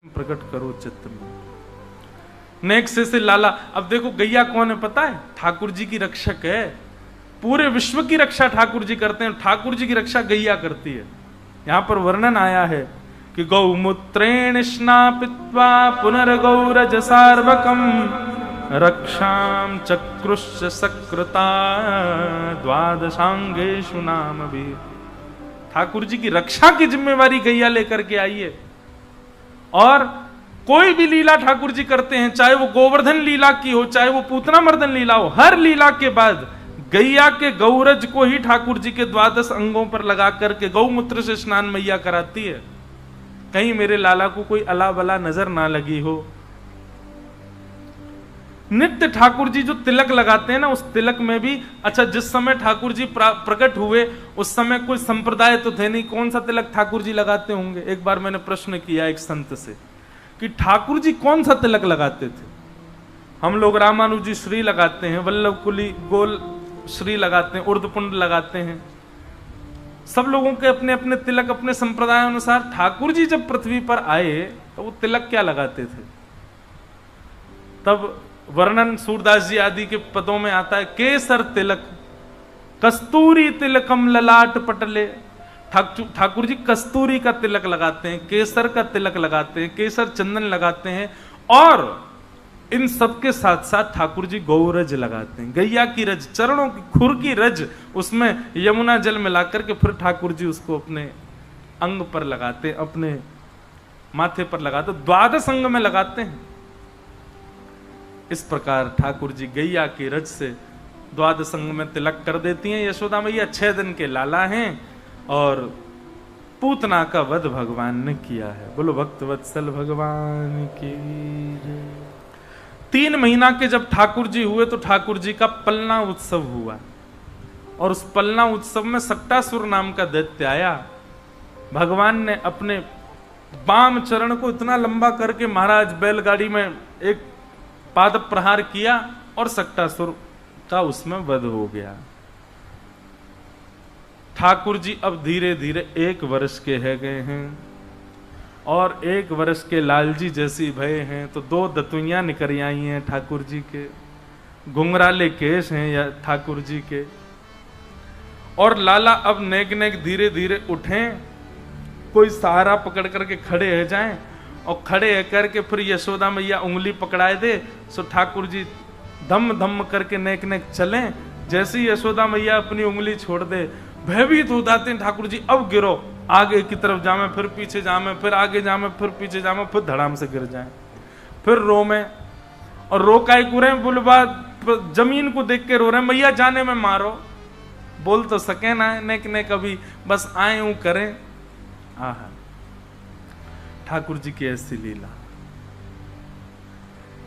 प्रकट करो चित्त में। नेक से लाला। अब देखो गैया कौन है पता है? ठाकुर जी की रक्षक है। पूरे विश्व की रक्षा ठाकुर जी करते हैं, ठाकुर जी की रक्षा गैया करती है। यहां पर वर्णन आया है कि गौमूत्रेण स्नापित्वा पुनर्गौरज सार्वकम रक्षाम चक्रुश्च सकृता द्वादशांगेषु नाम भी। ठाकुर जी की रक्षा की जिम्मेवारी गैया लेकर के आई है। और कोई भी लीला ठाकुर जी करते हैं, चाहे वो गोवर्धन लीला की हो, चाहे वो पूतना मर्दन लीला हो, हर लीला के बाद गैया के गौरज को ही ठाकुर जी के द्वादश अंगों पर लगा करके गौमूत्र से स्नान मैया कराती है। कहीं मेरे लाला को कोई अला बला नजर ना लगी हो। नित्य ठाकुर जी जो तिलक लगाते हैं ना, उस तिलक में भी, अच्छा जिस समय ठाकुर जी प्रकट हुए उस समय कोई संप्रदाय तो थे नहीं, कौन सा तिलक ठाकुर जी लगाते होंगे? एक बार मैंने प्रश्न किया एक संत से कि ठाकुर जी कौन सा तिलक लगाते थे। हम लोग रामानुजी श्री लगाते हैं, वल्लभ कुली गोल श्री लगाते हैं, उर्दपुंड लगाते हैं। सब लोगों के अपने अपने तिलक अपने संप्रदाय अनुसार। ठाकुर जी जब पृथ्वी पर आए तो वो तिलक क्या लगाते थे? तब वर्णन सूरदास जी आदि के पदों में आता है, केसर तिलक कस्तूरी तिलकम ललाट पटले। ठाकुर जी कस्तूरी का तिलक लगाते हैं, केसर का तिलक लगाते हैं, केसर चंदन लगाते हैं, और इन सब के साथ साथ ठाकुर जी गौरज लगाते हैं, गैया की रज, चरणों की खुर की रज, उसमें यमुना जल मिलाकर के फिर ठाकुर जी उसको अपने अंग पर लगाते, अपने माथे पर लगाते, द्वादश अंग में लगाते हैं। इस प्रकार ठाकुर जी गैया की रज से द्वादश अंग में तिलक कर देती हैं। यशोदा मैया 6 दिन के लाला हैं और पूतना का वध भगवान ने किया है। बोलो भक्त वत्सल भगवान की। 3 महीना के जब ठाकुर जी हुए तो ठाकुर जी का पलना उत्सव हुआ, और उस पलना उत्सव में सक्टासुर नाम का दैत्य आया। भगवान ने अपने बाम चरण को इतना लंबा करके महाराज बैलगाड़ी में एक पाद प्रहार किया और सक्टासुर का उसमें वध हो गया। ठाकुर जी अब धीरे धीरे 1 वर्ष के है गए हैं, और 1 वर्ष के लालजी जैसी भय हैं, तो 2 दतुइयां निकल आई हैं ठाकुर जी के, घुंघराले केश हैं या ठाकुर जी के। और लाला अब नेक नेक धीरे धीरे उठें, कोई सहारा पकड़ करके खड़े हो जाएं, और खड़े करके फिर यशोदा मैया उंगली पकड़ाए दे, सो ठाकुर जी धम धम करके नेक नेक चलें। जैसे ही यशोदा मैया अपनी उंगली छोड़ दे, भयभीत हो जाते हैं ठाकुर जी, अब गिरो, आगे की तरफ जामे, फिर पीछे जामे, फिर आगे जामे, फिर पीछे जामे, फिर धड़ाम से गिर जाए, फिर रो में, और रो काय कुरे बुलबा जमीन को देख के रो रहे, मैया जाने में मारो, बोल तो सके ना नेक नेक, अभी बस आए हूं करें। आहा, ठाकुर जी की ऐसी लीला।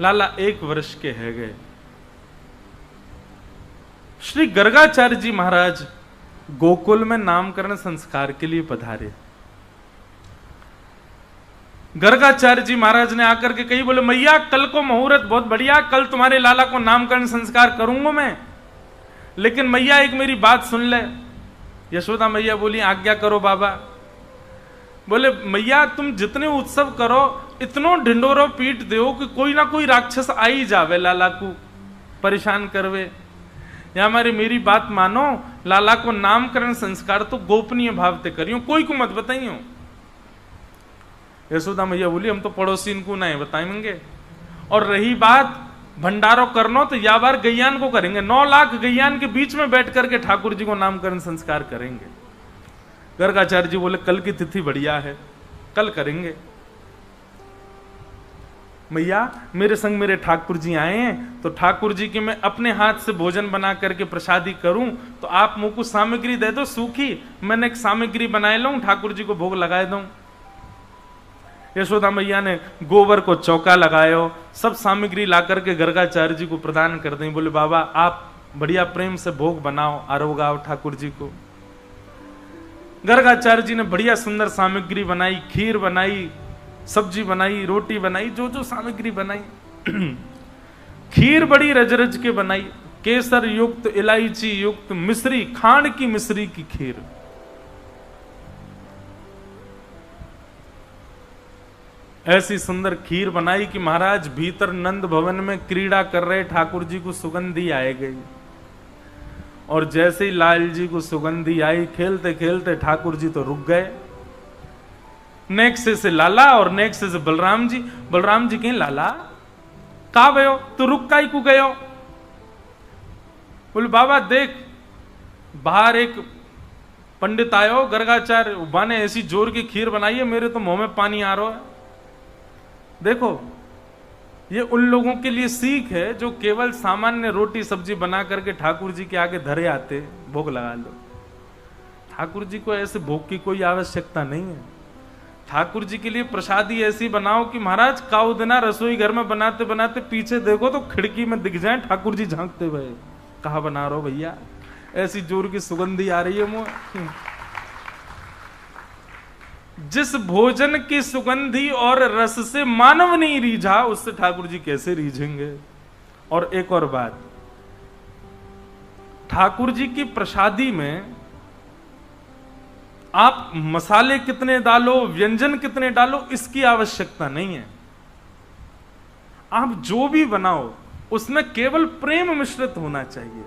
लाला 1 वर्ष के है गए। श्री गर्गाचार्य जी महाराज गोकुल में नामकरण संस्कार के लिए पधारे। गर्गाचार्य जी महाराज ने आकर के कही, बोले मैया कल को मुहूर्त बहुत बढ़िया, कल तुम्हारे लाला को नामकरण संस्कार करूंगा मैं, लेकिन मैया एक मेरी बात सुन ले। यशोदा मैया बोली, आज्ञा करो बाबा। बोले मैया तुम जितने उत्सव करो, इतनो ढिंडोरो पीट दो कि कोई ना कोई राक्षस आ ही जावे लाला को परेशान करवे। या हमारी मेरी बात मानो, लाला को नामकरण संस्कार तो गोपनीय भाव ते करियो, कोई को मत बताइयो। यशोदा मैया बोली, हम तो पड़ोसी इनको नहीं बताएंगे। और रही बात भंडारो करनो, तो या बार गैयान को करेंगे, 9 लाख गैयान के बीच में बैठ करके ठाकुर जी को नामकरण संस्कार करेंगे। गर्गाचार्य जी बोले, कल की तिथि बढ़िया है, कल करेंगे। मैया मेरे संग मेरे ठाकुर जी आए हैं, तो ठाकुर जी की मैं अपने हाथ से भोजन बना करके प्रसादी करूं, तो आप मुझ को सामग्री दे दो सूखी, मैंने एक सामग्री बनाए लूं, ठाकुर जी को भोग लगाए दूं। यशोदा मैया ने गोबर को चौका लगायो, सब सामग्री ला करके गर्गाचार्य जी को प्रदान कर दें। बोले बाबा आप बढ़िया प्रेम से भोग बनाओ, आरोगाओ ठाकुर जी को। गर्गाचार्य जी ने बढ़िया सुंदर सामग्री बनाई, खीर बनाई, सब्जी बनाई, रोटी बनाई, जो जो सामग्री बनाई। खीर बड़ी रज रज के बनाई, केसर युक्त, इलायची युक्त, मिश्री, खांड की मिश्री की खीर। ऐसी सुंदर खीर बनाई कि महाराज भीतर नंद भवन में क्रीड़ा कर रहे ठाकुर जी को सुगंधी आए गई। और जैसे ही लाल जी को सुगंधी आई, खेलते खेलते ठाकुर जी तो रुक गए। नेक्स्ट से लाला और नेक्स्ट से बलराम जी। बलराम जी कहें लाला का भयो तो रुक काई को गयो? बोले बाबा देख बाहर एक पंडित आयो गर्गाचार्य, बाने ऐसी जोर की खीर बनाई है मेरे तो मुंह में पानी आ रहा है। देखो ये उन लोगों के लिए सीख है जो केवल सामान्य रोटी सब्जी बना करके ठाकुर जी के आगे धरे आते, भोग लगा लो। ठाकुर जी को ऐसे भोग की कोई आवश्यकता नहीं है। ठाकुर जी के लिए प्रसादी ऐसी बनाओ कि महाराज काऊ दिना रसोई घर में बनाते बनाते पीछे देखो तो खिड़की में दिख जाए ठाकुर जी झांकते हुए, कहा बना रहे हो भैया, ऐसी जोर की सुगंधी आ रही है मुंह। जिस भोजन की सुगंधी और रस से मानव नहीं रीझा, उससे ठाकुर जी कैसे रीझेंगे? और एक और बात, ठाकुर जी की प्रसादी में आप मसाले कितने डालो, व्यंजन कितने डालो, इसकी आवश्यकता नहीं है। आप जो भी बनाओ उसमें केवल प्रेम मिश्रित होना चाहिए।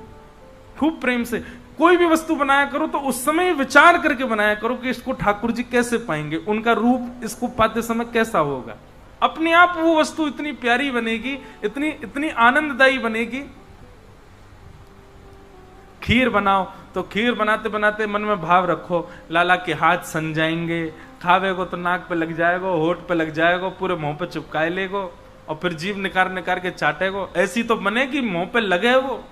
खूब प्रेम से कोई भी वस्तु बनाया करो तो उस समय विचार करके बनाया करो कि इसको ठाकुर जी कैसे पाएंगे, उनका रूप इसको पाते समय कैसा होगा। अपने आप वो वस्तु इतनी प्यारी बनेगी, इतनी इतनी आनंददायी बनेगी। खीर बनाओ तो खीर बनाते बनाते मन में भाव रखो लाला के हाथ सन जाएंगे, खावे को तो नाक पे लग जाएगा, होठ पे लग जाएगा, पूरे मुंह पे चिपकाए लेगो और फिर जीभ निकाल निकाल के चाटेगो। ऐसी तो बने कि मुंह पे लगे वो।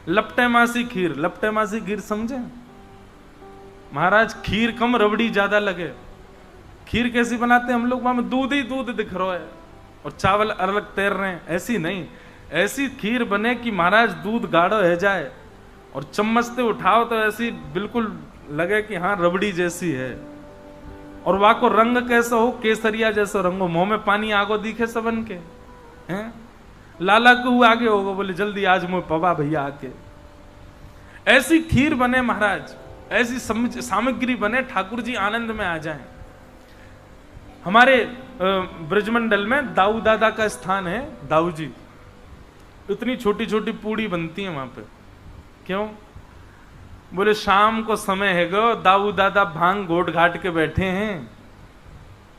लपटे मासी खीर, लपटे मासी खीर समझे महाराज? खीर कम रबड़ी ज्यादा लगे। खीर कैसी बनाते हैं हम लोग? वहां दूध ही दूध दिख रहा है और चावल अलग तैर रहे हैं, ऐसी नहीं। ऐसी खीर बने कि महाराज दूध गाढ़ा रह जाए और चम्मच से उठाओ तो ऐसी बिल्कुल लगे कि हाँ रबड़ी जैसी है। और वहां को रंग कैसा हो, केसरिया जैसा रंग हो, मुंह में पानी आगो दिखे सबन के हैं। लाला को आगे होगा, बोले जल्दी आज मुझे पवा भैया आके। ऐसी खीर बने महाराज, ऐसी सामग्री बने ठाकुर जी आनंद में आ जाएं। हमारे ब्रजमंडल में दाऊ दादा का स्थान है, दाऊ जी। इतनी छोटी छोटी पूड़ी बनती है वहां पे। क्यों? बोले शाम को समय है गो, दाऊ दादा भांग घोट घाट के बैठे हैं।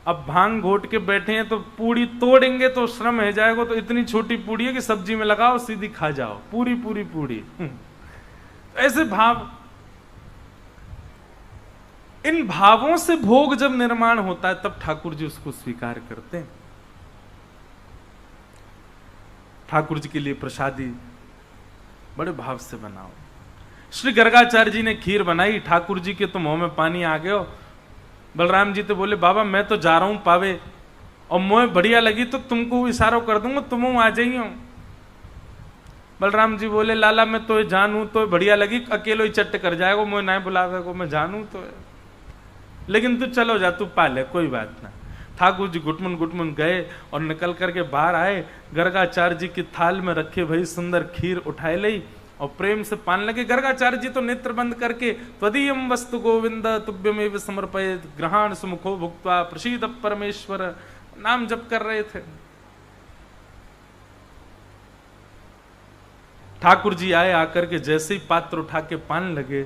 अब भांग घोट के बैठे हैं तो पूड़ी तोड़ेंगे तो श्रम है जाएगा, तो इतनी छोटी पूड़ी है कि सब्जी में लगाओ सीधी खा जाओ, पूरी पूरी पूड़ी। ऐसे भाव, इन भावों से भोग जब निर्माण होता है तब ठाकुर जी उसको स्वीकार करते हैं। ठाकुर जी के लिए प्रसादी बड़े भाव से बनाओ। श्री गर्गाचार्य जी ने खीर बनाई, ठाकुर जी के तो मुंह में पानी आ गया। बलराम जी तो बोले बाबा मैं तो जा रहा हूं पावे, और मुझे बढ़िया लगी तो तुमको इशारा कर दूंगा, तुम आ जाइयो। बलराम जी बोले लाला मैं तो जानू तो बढ़िया लगी, अकेलो ही चट्ट कर जाएगा, मुझे ना बुलावे को, मैं जानू तो, लेकिन तू चलो जा, तू पाले, कोई बात ना। ठाकुर जी गुटमुन गुटमुन गए और निकल करके बाहर आए। गर्गाचार्य जी की थाल में रखे भाई सुंदर खीर उठाए ली और प्रेम से पान लगे। गर्गाचार्य जी तो नेत्र बंद करके त्वदीयम वस्तु गोविंद तुभ्यमेव समर्पयेत् ग्रहण सुमुखो भुक्त्वा प्रसीद परमेश्वर नाम जप कर रहे थे। ठाकुर जी आए, आकर के जैसे ही पात्र उठा के पान लगे,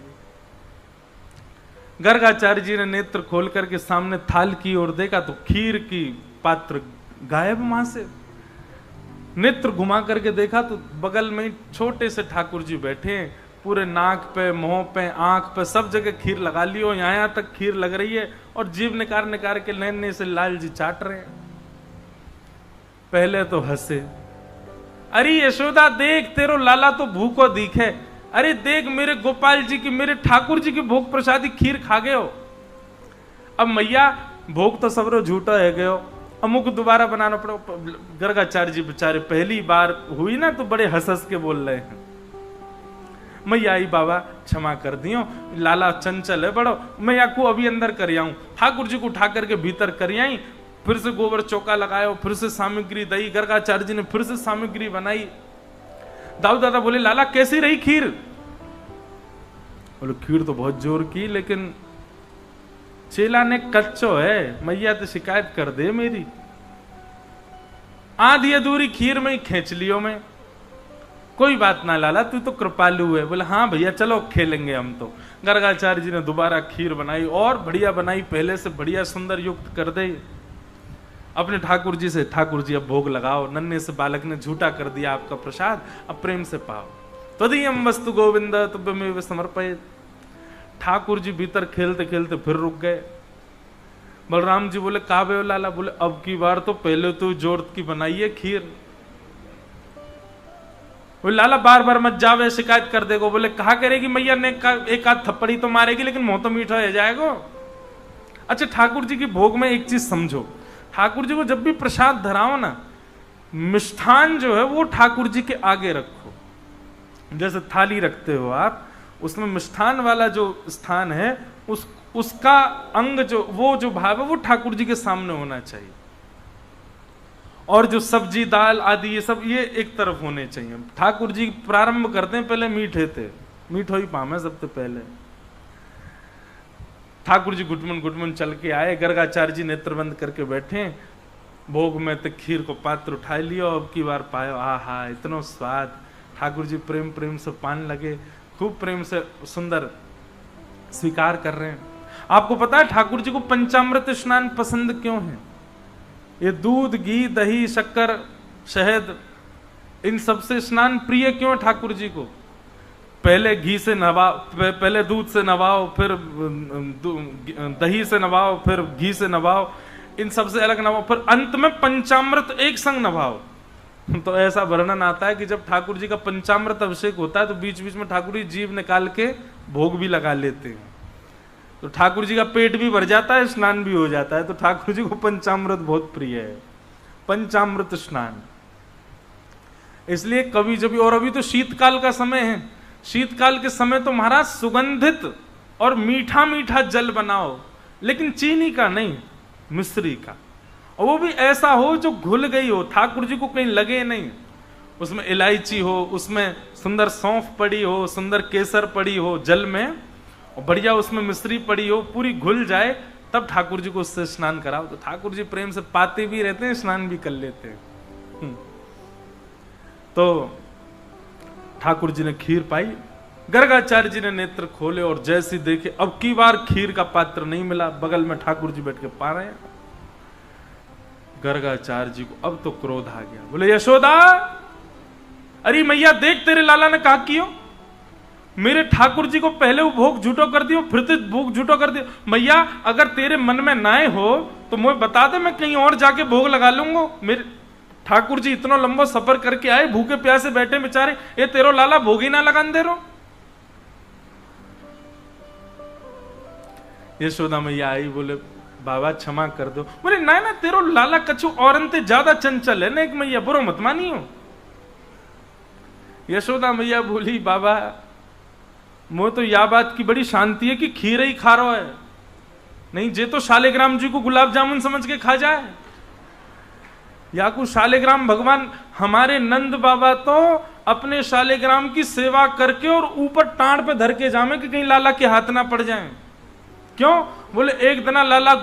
गर्गाचार्य जी ने नेत्र खोल करके सामने थाल की ओर देखा तो खीर की पात्र गायब वहां से। नेत्र घुमा करके देखा तो बगल में छोटे से ठाकुर जी बैठे हैं, पूरे नाक पे, मुंह पे, आंख पे, सब जगह खीर लगा ली हो, यहां तक खीर लग रही है और जीभ निकाल निकाल के नैने से लाल जी चाट रहे हैं। पहले तो हंसे, अरे यशोदा देख तेरो लाला तो भूखो दिखे, अरे देख मेरे गोपाल जी की, मेरे ठाकुर जी की भोग प्रसादी खीर खा गए हो। अब मैया भोग तो सबरो झूठा है गयो, अमुक दोबारा बनाना पड़ो। गर्गाचार्य जी बेचारे पहली बार हुई ना तो बड़े हंस हंस के बोल रहे हैं, मैया आई बाबा क्षमा कर दियो, लाला चंचल है बड़ो, मैया को अभी अंदर कर आऊं। ठाकुर जी को उठा करके भीतर कर आई, फिर से गोबर चौका लगाया, फिर से सामग्री दई, गर्गाचार्य जी ने फिर से सामग्री बनाई। दाऊ दादा बोले लाला कैसी रही खीर? बोले खीर तो बहुत जोर की, लेकिन चेला ने कच्चो है, मैया तो शिकायत कर दे मेरी। आधी अधूरी खीर में ही खींच लियो मैं। कोई बात ना लाला, तू तो कृपालु है। बोले हाँ भैया चलो खेलेंगे हम तो। गर्गाचार्य जी ने दोबारा खीर बनाई और बढ़िया बनाई, पहले से बढ़िया सुंदर युक्त कर दे। अपने ठाकुर जी से, ठाकुर जी अब भोग लगाओ। नन्हे से बालक ने झूठा कर दिया आपका प्रसाद, अब प्रेम से पाओ। तदीयम वस्तु गोविंद तुभ्यमेव समर्पयेत्। ठाकुर जी भीतर खेलते खेलते फिर रुक गए। बलराम जी बोले काबे लाला? बोले अब की बार तो पहले तो जोर की बनाइए खीर। बोले लाला बार बार मत जावे, शिकायत कर देगो। बोले कहा करेगी मैया ने एक आध थप्पड़ी तो मारेगी, लेकिन मुंह तो मीठा हो जाएगा। अच्छा ठाकुर जी की भोग में एक चीज समझो, ठाकुर जी को जब भी प्रसाद धराओ ना, मिष्ठान जो है वो ठाकुर जी के आगे रखो। जैसे थाली रखते हो आप, उसमें मिष्ठान वाला जो स्थान है उसका अंग जो वो जो भाव है वो ठाकुर जी के सामने होना चाहिए। और जो सब्जी दाल आदि ये सब ये एक तरफ होने चाहिए। ठाकुर जी प्रारंभ करते हैं पहले मीठे थे, मीठो ही पामे सबसे पहले। ठाकुर जी घुटमन घुटमन चल के आए, गर्गाचार्य जी नेत्र बंद करके बैठे। भोग में तो खीर को पात्र उठा लियो, अब की बार पायो, आहा इतना स्वाद। ठाकुर जी प्रेम प्रेम से पान लगे, खूब प्रेम से सुंदर स्वीकार कर रहे हैं। आपको पता है ठाकुर जी को पंचामृत स्नान पसंद क्यों है? ये दूध घी दही शक्कर शहद इन सबसे स्नान प्रिय क्यों है ठाकुर जी को? पहले घी से नवाओ, पहले दूध से नवाओ, फिर दही से नवाओ, फिर घी से नवाओ, इन सबसे अलग नवाओ, फिर अंत में पंचामृत एक संग नवाओ। तो ऐसा वर्णन आता है कि जब ठाकुर जी का पंचामृत अभिषेक होता है तो बीच बीच में ठाकुर जी जीभ निकाल के भोग भी लगा लेते हैं। तो ठाकुर जी का पेट भी भर जाता है, स्नान भी हो जाता है। तो ठाकुर जी को पंचामृत बहुत प्रिय है, पंचामृत स्नान। इसलिए कभी जब, और अभी तो शीतकाल का समय है, शीतकाल के समय तो महाराज सुगंधित और मीठा मीठा जल बनाओ, लेकिन चीनी का नहीं, मिश्री का। और वो भी ऐसा हो जो घुल गई हो, ठाकुर जी को कहीं लगे नहीं। उसमें इलायची हो, उसमें सुंदर सौंफ पड़ी हो, सुंदर केसर पड़ी हो जल में, और बढ़िया उसमें मिश्री पड़ी हो, पूरी घुल जाए, तब ठाकुर जी को उससे स्नान कराओ। तो ठाकुर जी प्रेम से पाते भी रहते हैं, स्नान भी कर लेते हैं। तो ठाकुर जी ने खीर पाई, गर्गाचार्य जी ने नेत्र खोले और जैसे देखे अब की बार खीर का पात्र नहीं मिला, बगल में ठाकुर जी बैठ के पा रहे हैं। गर्गाचार्य जी को अब तो क्रोध आ गया। बोले यशोदा, अरे मैया देख तेरे लाला ने कहा कियो, मेरे ठाकुर जी को पहले वो भोग झूठो कर दियो, फिर तो भोग झूठो कर दियो। मैया अगर तेरे मन में नाए हो तो मुझे बता दे, मैं कहीं और जाके भोग लगा लूंगा। मेरे ठाकुर जी इतना लंबा सफर करके आए, भूखे प्यासे बैठे बेचारे, ये तेरो लाला भोग ही ना लगान दे रो। यशोदा मैया आई, बोले बाबा क्षमा कर दो। बोले ना ना, तेरो लाला कछु औरन ते ज्यादा चंचल है ना, एक मैया बुरो मत मानी हो। यशोदा मैया बोली बाबा मुझे तो यह बात की बड़ी शांति है कि खीर ही खा रहा है, नहीं जे तो शालिग्राम जी को गुलाब जामुन समझ के खा जाए। या को शालिग्राम भगवान, हमारे नंद बाबा तो अपने शालिग्राम की सेवा करके और ऊपर टांड पे धर के जामे कि कहीं लाला के हाथ ना पड़ जाए। क्यों? बोले एक दिन लाला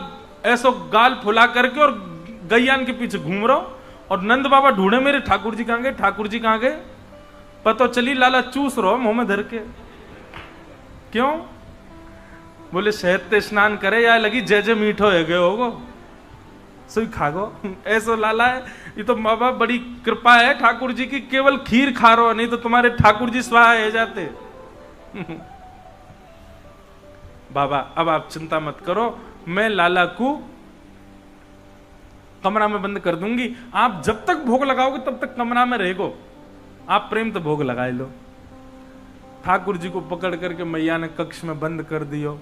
ऐसो गाल फुला करके और गैयान के पीछे घूम रहा, और नंद बाबा ढूंढे मेरे ठाकुर जी कहां गए, ठाकुर जी कहां गए, पता चली लाला चूस रहो मुंह में धर के। क्यों? बोले शहद ते स्नान करे या लगी जय जय मीठो है गए होगो, सुई खागो। ऐसो लाला है ये तो बाबा, बड़ी कृपा है ठाकुर जी की, केवल खीर खा रहो, नहीं तो तुम्हारे ठाकुर जी स्वाहा है जाते। बाबा अब आप चिंता मत करो, मैं लाला को कमरा में बंद कर दूंगी, आप जब तक भोग लगाओगे तब तक कमरा में रहेगो, आप प्रेम तो भोग लगा लो। ठाकुर जी को पकड़ करके मैया ने कक्ष में बंद कर दियो।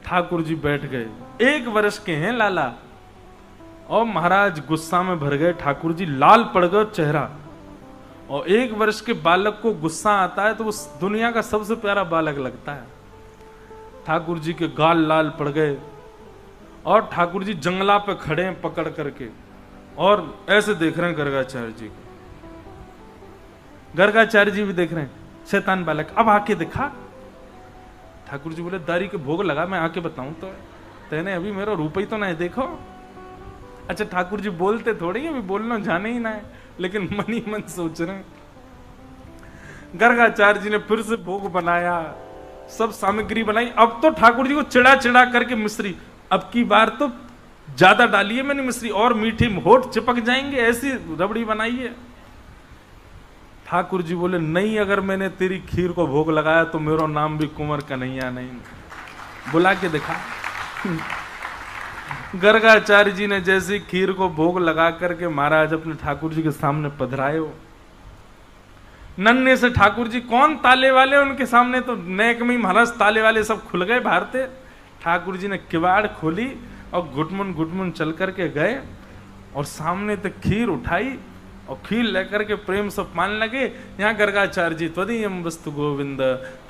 ठाकुर जी बैठ गए, 1 वर्ष के हैं लाला, और महाराज गुस्सा में भर गए। ठाकुर जी लाल पड़ गए चेहरा, और 1 वर्ष के बालक को गुस्सा आता है तो वो दुनिया का सबसे प्यारा बालक लगता है। ठाकुर जी के गाल लाल पड़ गए, और ठाकुर जी जंगला पे खड़े हैं पकड़ करके, और ऐसे देख रहे हैं गर्गाचार्य जी को। गर्गाचार्य जी भी देख रहे हैं, शैतान बालक अब आके दिखा। ठाकुर जी बोले दारी के भोग लगा, मैं आके बताऊं तो तेने अभी मेरा रूप ही तो नहीं देखो। अच्छा ठाकुर जी बोलते थोड़ी अभी बोलना जाने ही ना है, लेकिन मन ही मन सोच रहे हैं। गर्गाचार्य जी ने फिर से भोग बनाया, सब सामग्री बनाई। अब तो ठाकुर जी को चिड़ा चिड़ा करके मिश्री, अब की बार तो ज्यादा डालिए मैंने मिश्री, और मीठी होठ चिपक जाएंगे, ऐसी रबड़ी बनाइए। ठाकुर जी बोले नहीं, अगर मैंने तेरी खीर को भोग लगाया तो मेरा नाम भी कुंवर कन्हैया नहीं। बुला के दिखा। गर्गाचार्य जी ने जैसी खीर को भोग लगा करके महाराज अपने ठाकुर जी के सामने पधराए हो। नन्हे से ठाकुर जी कौन ताले वाले, उनके सामने तो नेक में महाराज ताले वाले सब खुल गए बाहर थे। ठाकुर जी ने किवाड़ खोली और घुटमुन घुटमुन चल करके गए और सामने तक खीर उठाई और खीर लेकर के प्रेम से पान लगे। यहाँ गर्गाचार्य जी त्वदीयम वस्तु गोविंद,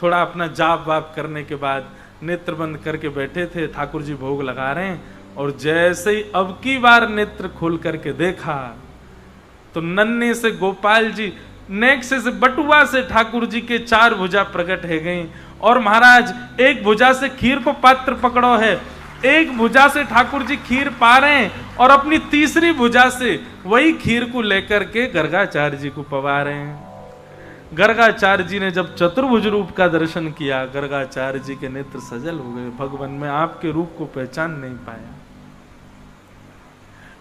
थोड़ा अपना जाप वाप करने के बाद नेत्र बंद करके बैठे थे। ठाकुर जी भोग लगा रहे हैं और जैसे ही अब की बार नेत्र खोल करके देखा तो नन्हे से गोपाल जी नेक से बटुआ से ठाकुर जी के 4 भुजा प्रकट है गई और महाराज एक भुजा से खीर को पात्र पकड़ो है, एक भुजा से ठाकुर जी खीर पा रहे हैं और अपनी तीसरी भुजा से वही खीर को लेकर के गर्गाचार्य जी को पवा रहे हैं। गर्गाचार्य जी ने जब चतुर्भुज रूप का दर्शन किया, गर्गाचार्य जी के नेत्र सजल हो गए, भगवान में आपके रूप को पहचान नहीं पाया।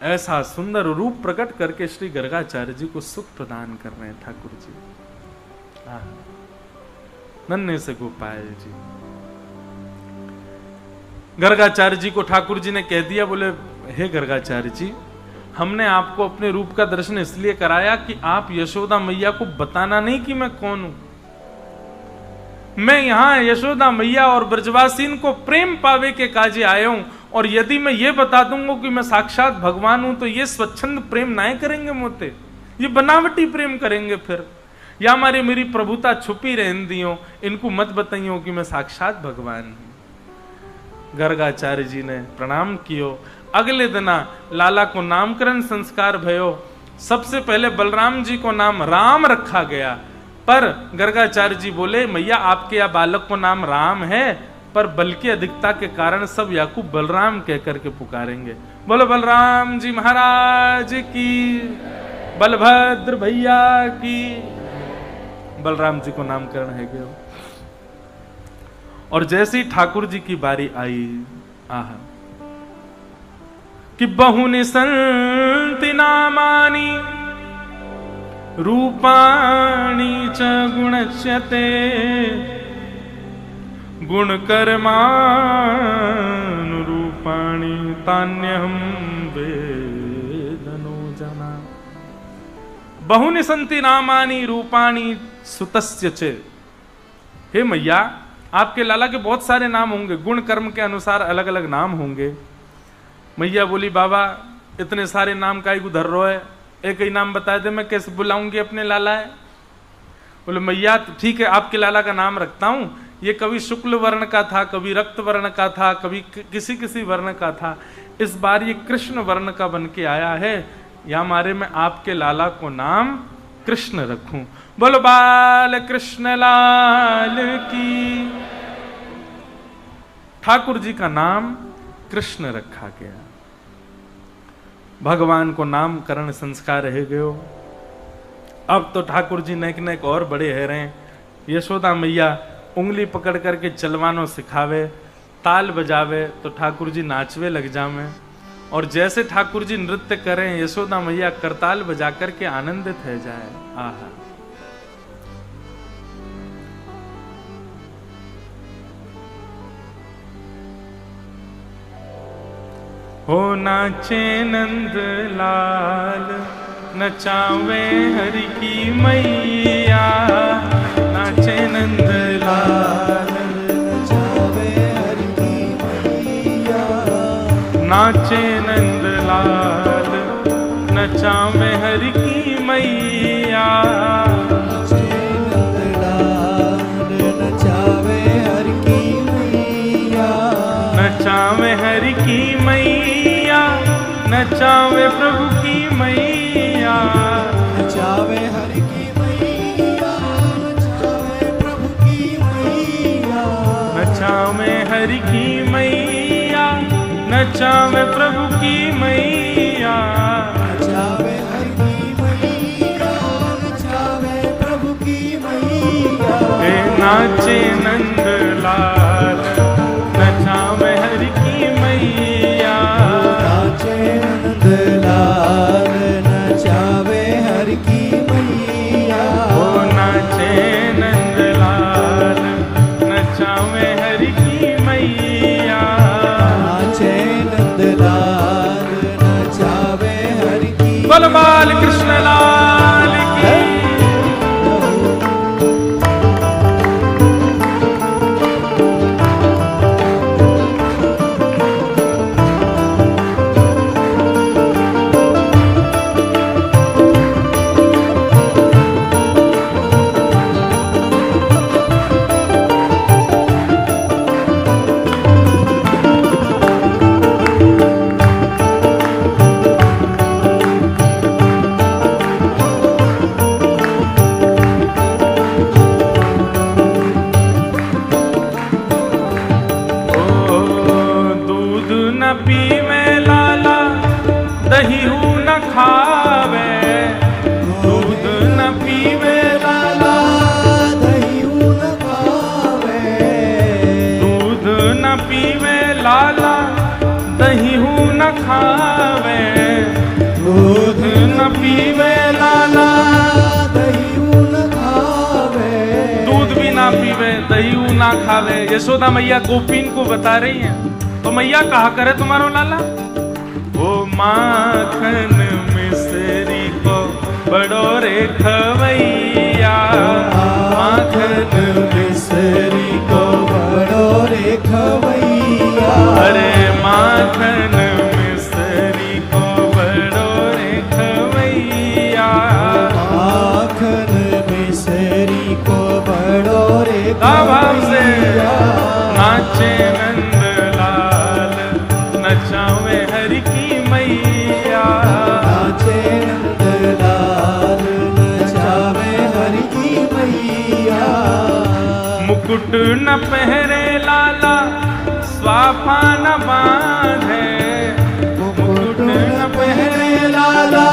ऐसा सुंदर रूप प्रकट करके श्री गर्गाचार्य जी को सुख प्रदान कर रहे हैं ठाकुर जी। नन्हे से गोपाल जी। गर्गाचार्य जी को ठाकुर जी ने कह दिया, बोले हे गर्गाचार्य जी, हमने आपको अपने रूप का दर्शन इसलिए कराया कि आप यशोदा मैया को बताना नहीं कि मैं कौन हूं। मैं यहां यशोदा मैया और ब्रजवासीन को प्रेम पावे के काजे आया हूं, और यदि मैं ये बता दूंगा कि मैं साक्षात भगवान हूं तो ये स्वच्छंद प्रेम ना करेंगे मोते, ये बनावटी प्रेम करेंगे। फिर या हमारी मेरी प्रभुता छुपी रहन दियो, इनको मत बताइयो कि मैं साक्षात भगवान हूं। गर्गाचार्य जी ने प्रणाम कियो। अगले दिना लाला को नामकरण संस्कार भयो। सबसे पहले बलराम जी को नाम राम रखा गया, पर गर्गाचार्य जी बोले मैया आपके या बालक को नाम राम है, पर बल की अधिकता के कारण सब याकूब बलराम कह करके पुकारेंगे। बोलो बलराम जी महाराज की, बलभद्र भैया की। बलराम जी को नामकरण है गया। और जैसे ही ठाकुर जी की बारी आई, आहा, कि बहुनि संति नामानि रूपाणि च गुणच्यते गुणकर्मानुरूपाणि तान्यहं वेदनो जना। बहुनि संति नामानि रूपाणि सुतस्य च। हे मैया, आपके लाला के बहुत सारे नाम होंगे, गुण कर्म के अनुसार अलग अलग नाम होंगे। मैया बोली बाबा इतने सारे नाम का ही धर रो है, एक ही नाम बता दे, मैं कैसे बुलाऊंगी अपने लाला है। बोले मैया ठीक है, आपके लाला का नाम रखता हूं। ये कभी शुक्ल वर्ण का था, कभी रक्त वर्ण का था, कभी किसी किसी वर्ण का था। इस बार ये कृष्ण वर्ण का बन के आया है, या हमारे में आपके लाला को नाम कृष्ण रखूं। बोलो बाल कृष्ण लाल की। ठाकुर जी का नाम कृष्ण रखा गया। भगवान को नामकरण संस्कार रह गयो। अब तो ठाकुर जी नेक नेक और बड़े है रहे। यशोदा मैया उंगली पकड़ करके चलवानो सिखावे, ताल बजावे तो ठाकुर जी नाचवे लग जावे। और जैसे ठाकुर जी नृत्य करें, यशोदा मैया करताल बजा करके आनंदित है जाए। आहा, हो नाचे नंद लाल, नचावे हरि की मैया। नाचे नंद लाल, नचावे हरि की मैया। नाचे नंद लाल, नचावे हरि की मैया। नाचे नंद लाल, नचावे हरि की मैया। नचावे हरि की मैया, नचावे प्रभु की मैया। नचावे हरि की मैया, नचावे प्रभु की मैया। नचावे हरि की मैया, नचावे प्रभु की मैया। नाचे नंद लाल नचावे हरि की मैया। नाचे नंद लाल नचावे हरि की मैया। ओ नाचे नंद लाल नचावे हरि की मैया। नाचे नंद लाल नचावे हरि की। बोल बाल कृष्ण लाल की। पीवे लाला दहीऊ न खावे। दूध न पीवे लाला दहीऊ न खावे। दूध न पीवे लाला दहीऊ न खावे। दूध न पीवे लाला दहीऊ न खावे। दूध भी ना पीवे दहीऊ ना खावे। यशोदा मैया गोपीन को बता रही हैं। तो मैया कहा करे तुम्हारो लाला, वो माखन मिश्री को बड़ो रे खवैया। माखन मिश्री को बड़ो रे खवैया। अरे माखन मिश्री को बड़ो रे खवैया। माखन मिश्री को बड़ो रे खवैया। नाचे नंद नचावे हरि की मैया। नाचे नंद लाल नचावे हरि की मैया। मुकुट न पहरे लाला स्वाफा न बांधे। मुकुट न पहरे लाला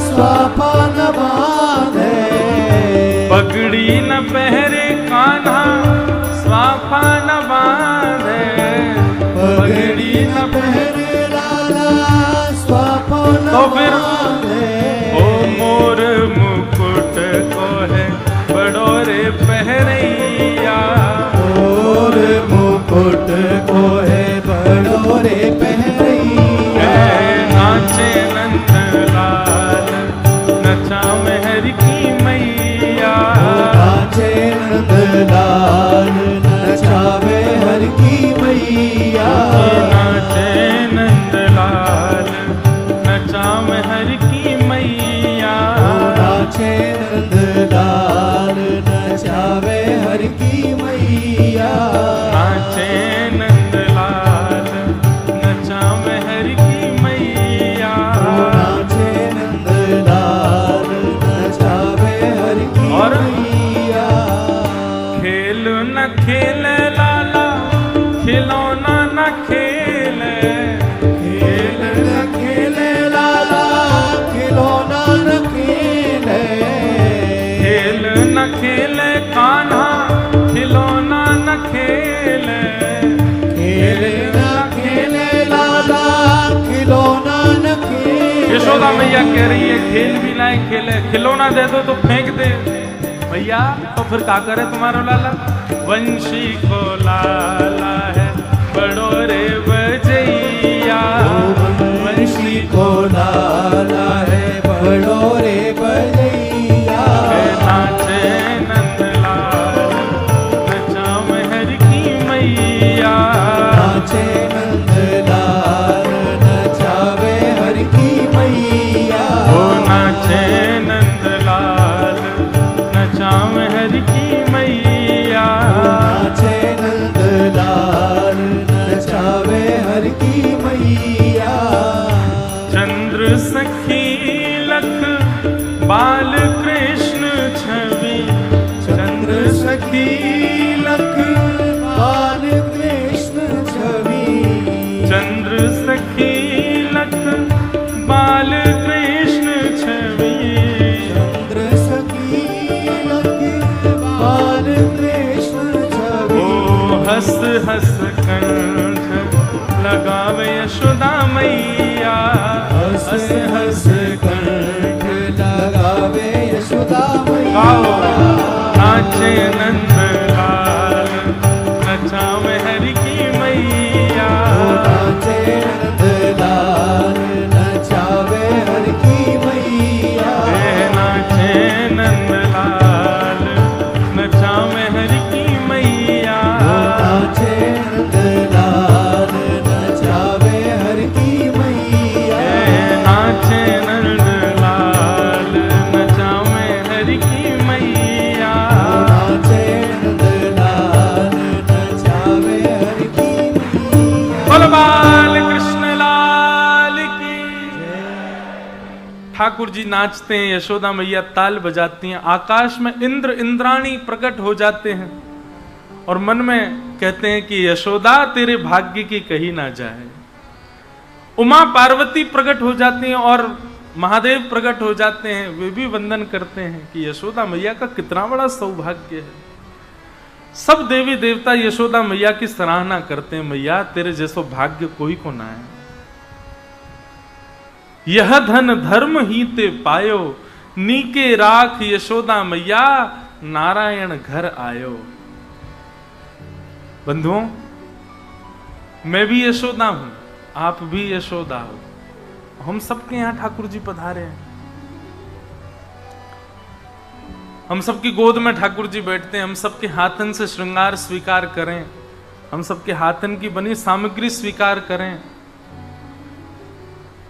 स्वाफा न बांधे। पगड़ी न पहरे कान्हा स्वाफा न बांधे। पगड़ी न पहरे लाला स्वाफा न तो फिर बांधे। ओ मोर मुकुट को है बड़ो रे पहरैया। मोर मुकुट को है बड़ो रे पहरैया। नाचे नंद लाल नचावे हरि की मैया। नाचे नंद लाल नचावे हरि की मैया। नाचे नंद लाल नचावे हरि की मैया। नाचे नंद लाल नचावे हरि की मैया। नाचे नंद लाल नचावे हरि की मैया। नाचे नंद लाल नचावे हरि की मैया। खेल न खेले लाला खिलौना न खेले। खेल न खेले लाला खिलौना न खेले। खेल न खेले कान्हा खिलौना न खेले। खेल न खेले लाला खिलौना न खेले। यशोदा मैया कह रही है खेल भी लाए खेले, खिलौना दे दो तो फेंक दे। भैया तो फिर क्या करे तुम्हारा लाला। वंशी को लाला है बड़ो रे बजैया। वंशी को लाला है बड़ो रे बजैया। नाचे नंद लाल नचावे हरि की मैया। नाचे नंद लाल नचावे हरि की मैया। ओ नाचे नंद लाल नचावे हरि की मैया। नाचे नंद लाल नचावे हरि की मैया। चंद्र सखी लख बाल कृष्ण छवि। चंद्र सखी लख बाल कृष्ण छवि। चंद्र सखी लख बाल कृष्ण छवि। चंद्र सखी लख बाल कृष्ण मैया। हंस हंस कंठ लगावे यशोदा गाओ मैया। नाचे नंद लाल नचावे हरि की मैया। नाचे नंदलाल नचावे हर की मैया। नाचे नंद लाल नचावे हरि की मैया। नाचे नंदलाल नचावे हर की मैया। नाचे नंद लाल नचावे हरि की मैया। नाचे नंदलाल नचावे हर की मैया। बोल बाल कृष्ण लाल की। ठाकुर जी नाचते हैं, यशोदा मैया ताल बजाती हैं, आकाश में इंद्र इंद्राणी प्रकट हो जाते हैं और मन में कहते हैं कि यशोदा तेरे भाग्य की कही ना जाए। उमा पार्वती प्रकट हो जाती हैं और महादेव प्रकट हो जाते हैं, वे भी वंदन करते हैं कि यशोदा मैया का कितना बड़ा सौभाग्य है। सब देवी देवता यशोदा मैया की सराहना करते हैं, मैया तेरे जैसो भाग्य कोई को ना है। यह धन धर्म ही ते पायो, नीके राख यशोदा मैया, नारायण घर आयो। बंधुओं, मैं भी यशोदा हूं, आप भी यशोदा हो, हम सबके यहां ठाकुर जी पधारे हैं। हम सबकी गोद में ठाकुर जी बैठते हैं, हम सबके हाथन से श्रृंगार स्वीकार करें, हम सबके हाथन की बनी सामग्री स्वीकार करें,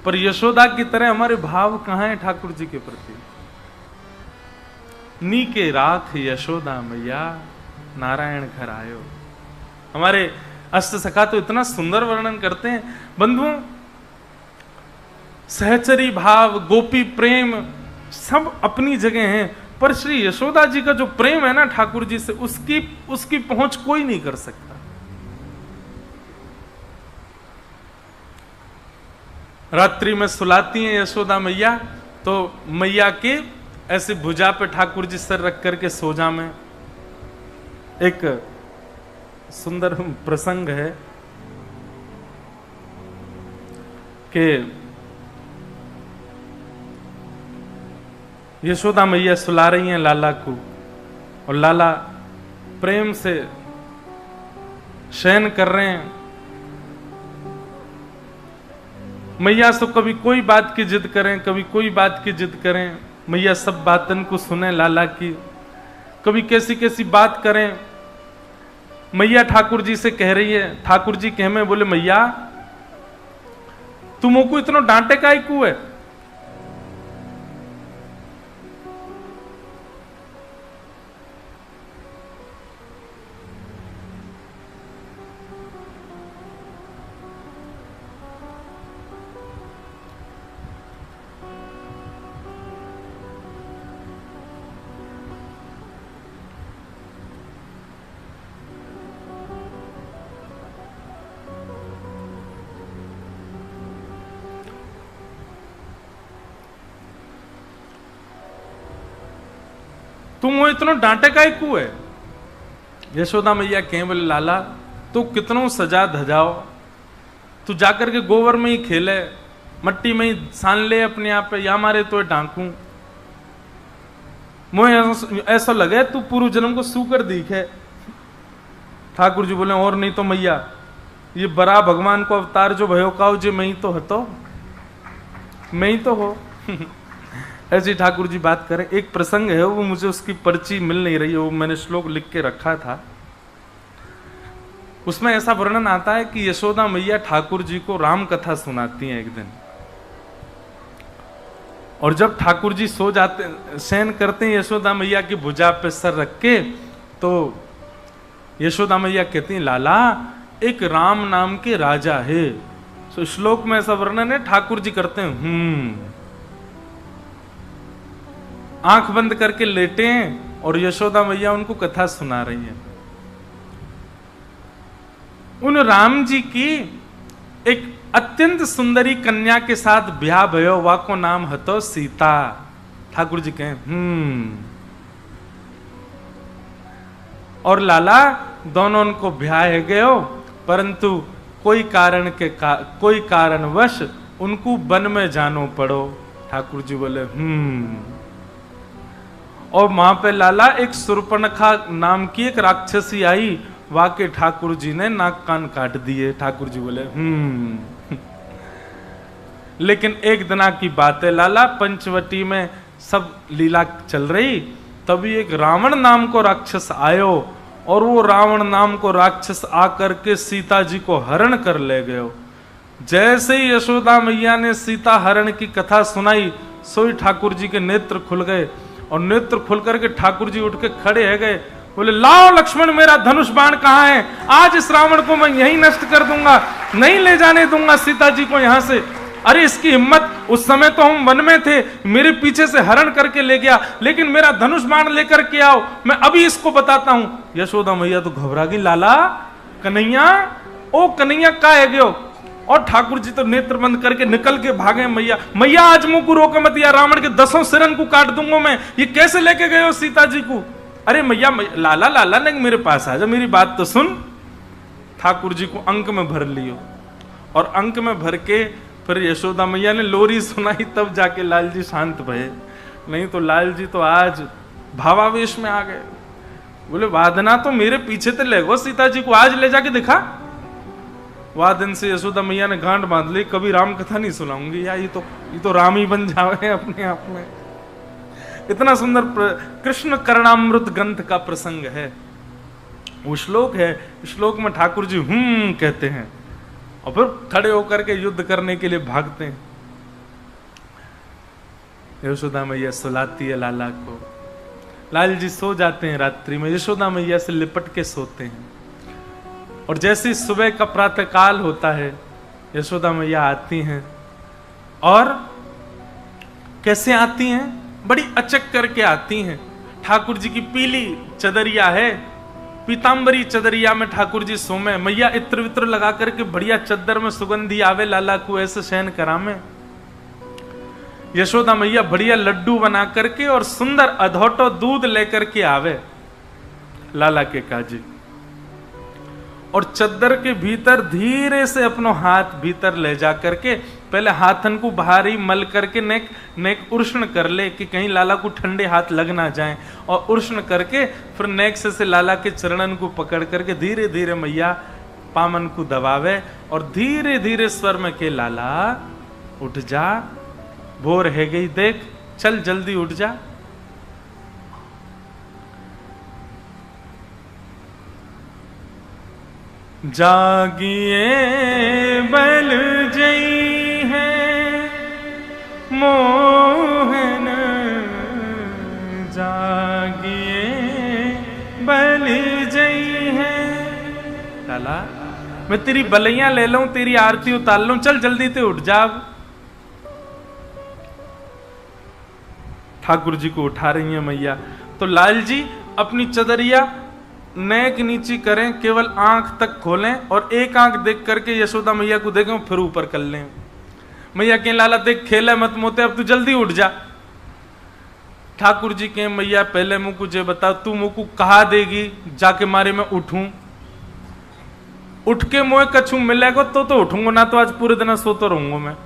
पर यशोदा की तरह हमारे भाव कहां हैं ठाकुर जी के प्रति? नीके राख यशोदा मैया, नारायण घर आयो। हमारे अष्ट सखा तो इतना सुंदर वर्णन करते हैं। बंधुओं, सहचरी भाव, गोपी प्रेम सब अपनी जगह हैं, पर श्री यशोदा जी का जो प्रेम है ना ठाकुर जी से, उसकी पहुंच कोई नहीं कर सकता। रात्रि में सुलाती हैं यशोदा मैया, तो मैया के ऐसे भुजा पे ठाकुर जी सर रख करके सोजा में। एक सुंदर प्रसंग है कि यशोदा मैया सुला रही हैं लाला को, और लाला प्रेम से शयन कर रहे हैं। मैया तो कभी कोई बात की जिद करें, कभी कोई बात की जिद करें, मैया सब बातन को सुने लाला की, कभी कैसी कैसी बात करें। मैया ठाकुर जी से कह रही है, ठाकुर जी कह में बोले, मैया तुम को इतना डांटे काहे को है? तुम वो इतना डांटे काहे को है? यशोदा मैया कहे, बोले लाला तू कितनों सजा धजाओ, तू जाकर के गोबर में ही खेले, मट्टी में ही सान ले अपने आप पे, या मारे तो डांकू। मुझे ऐसा लगे तू पूर्व जन्म को सूकर दिखे। ठाकुर जी बोले, और नहीं तो मैया ये बड़ा भगवान को अवतार जो भयो काओ जे मैं ही तो हतो, मैं ही तो हो। ऐसे ठाकुर जी बात करें। एक प्रसंग है, वो मुझे उसकी पर्ची मिल नहीं रही है, वो मैंने श्लोक लिख के रखा था। उसमें ऐसा वर्णन आता है कि यशोदा मैया ठाकुर जी को राम कथा सुनाती हैं एक दिन, और जब ठाकुर जी सो जाते, शयन करते हैं यशोदा मैया की भुजा पे सर रख के, तो यशोदा मैया कहती हैं, लाला एक राम नाम के राजा है। तो श्लोक में ऐसा वर्णन है, ठाकुर जी करते हैं आंख बंद करके लेटे हैं, और यशोदा मैया उनको कथा सुना रही है। उन राम जी की एक अत्यंत सुंदरी कन्या के साथ ब्याह भयो, वाको नाम हतो सीता। ठाकुर जी कहें और लाला दोनों उनको ब्याह गयो, परंतु कोई कारणवश उनको वन में जानो पड़ो। ठाकुर जी बोले और वहां पे लाला एक सुर्पणखा नाम की एक राक्षसी आई, वाके ठाकुर जी ने नाक कान काट दिए। ठाकुर जी बोले लेकिन एक दिना की बात है लाला, पंचवटी में सब लीला चल रही, तभी एक रावण नाम को राक्षस आयो और वो रावण नाम को राक्षस आकर के सीता जी को हरण कर ले गयो। जैसे ही यशोदा मैया ने सीता हरण की कथा सुनाई, सोई ठाकुर जी के नेत्र खुल गए और नेत्र खुल करके ठाकुर जी उठ के खड़े है गए। बोले लाओ लक्ष्मण, मेरा धनुष बाण कहाँ है? आज इस रावण को मैं यहीं नष्ट कर दूंगा, नहीं ले जाने दूंगा सीता जी को यहां से। अरे इसकी हिम्मत, उस समय तो हम वन में थे, मेरे पीछे से हरण करके ले गया, लेकिन मेरा धनुष बाण लेकर के आओ, मैं अभी इसको बताता हूं। यशोदा मैया तो घबरा गई, लाला कन्हैया, ओ कन्हैया का है गयो? और ठाकुर जी तो नेत्र बंद करके निकल के भागे। मैया मैया आज मुंह को रोक मत, या रावण के 10 सिरन को काट दूंगा मैं, ये कैसे लेके गए हो सीता जी को? अरे मैया लाला लाला नहीं, मेरे पास आ जा, मेरी बात तो सुन। ठाकुर जी को अंक में भर लियो और अंक में भर के फिर यशोदा मैया ने लोरी सुनाई, तब जाके लाल जी शांत भये। नहीं तो लाल जी तो आज भावावेश में आ गए। बोले वादना तो मेरे पीछे तो ले गो सीता जी को, आज ले जाके दिखा। वादन से यशोदा मैया ने गांठ बांध ली, कभी राम कथा नहीं सुनाऊंगी, या ये तो राम ही बन जावे अपने आप में। इतना सुंदर कृष्ण करणामृत ग्रंथ का प्रसंग है, वो श्लोक है। श्लोक में ठाकुर जी कहते हैं और फिर खड़े होकर के युद्ध करने के लिए भागते हैं। यशोदा मैया सुलाती है लाला को, लाल जी सो जाते हैं रात्रि में, यशोदा मैया से लिपट के सोते हैं। और जैसे सुबह का प्रातः काल होता है, यशोदा मैया आती हैं और कैसे आती हैं? बड़ी अचक करके आती हैं। ठाकुर जी की पीली चदरिया है, पीतांबरी चदरिया में ठाकुर जी सोमे। मैया इत्र वित्र लगा करके बढ़िया चद्दर में सुगंधी आवे, लाला को ऐसे शयन करामे। यशोदा मैया बढ़िया लड्डू बना करके और सुंदर अधोटो दूध लेकर के आवे लाला के काजी, और चद्दर के भीतर धीरे से अपनो हाथ भीतर ले जा करके पहले हाथन को भारी मल करके नेक उष्ण कर ले कि कहीं लाला को ठंडे हाथ लग ना जाए, और उष्ण करके फिर नेक से लाला के चरणन को पकड़ करके धीरे धीरे मैया पामन को दबावे और धीरे धीरे स्वर में के लाला उठ जा, भोर है गई देख, चल जल्दी उठ जा। जागिए बल जई है मोहन, जागिए बल जई है। लाला मैं तेरी बलैया ले लूं, तेरी आरती उतार लूं, चल जल्दी ते उठ जा। ठाकुर जी को उठा रही है मैया, तो लाल जी अपनी चदरिया नेक नीची करें, केवल आंख तक खोलें और एक आंख देख करके यशोदा मैया को देखें, फिर ऊपर कर लें। मैया के लाला देख खेले मत मोते, अब तू जल्दी उठ जा। ठाकुर जी के मैया पहले मुंह को जे बता, तू मुंह को कहा देगी जाके मारे मैं उठूं? उठ के मोह कछू मिलेगा तो उठूंगा, ना तो आज पूरे दिन सोता रहूंगा मैं।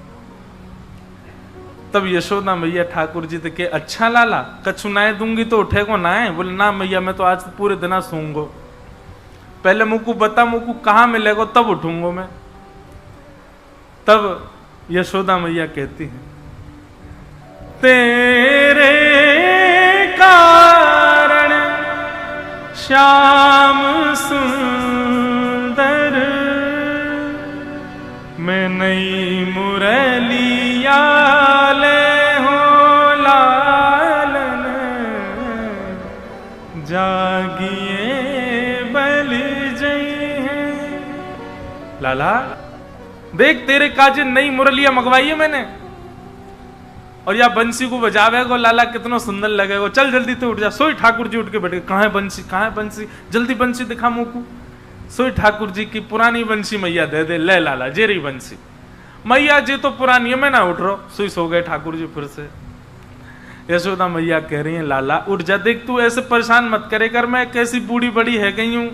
तब यशोदा मैया ठाकुर जी के अच्छा लाला कछु नाए दूंगी तो उठेगो नाए? बोले ना मैया मैं तो आज पूरे दिन सोऊंगो, पहले मुझको बता मुझको कहाँ मिलेगा तब उठूंगो मैं। तब यशोदा मैया कहती है, तेरे कारण श्याम सुंदर मैं नई मुरलिया ले हो लालन, जागिए बल जई है। लाला देख तेरे काजे नई मुरलिया मंगवाई है मैंने, और या बंसी को बजावेगो लाला कितना सुंदर लगेगा। चल जल्दी तो उठ जा। सोई ठाकुर जी उठ के बैठे, कहाँ है बंसी, कहाँ है बंसी, जल्दी बंसी दिखा मुंह को। सोई ठाकुर जी की पुरानी बंसी मैया दे दे, ले लाला जेरी बंसी। मैया जी तो पुरानी है, मैं ना उठ रहा। सोई सो गए ठाकुर जी फिर से। यशोदा मैया कह रही है, लाला उठ जा, देख तू ऐसे परेशान मत करे कर, मैं कैसी बूढ़ी बड़ी है गई हूं।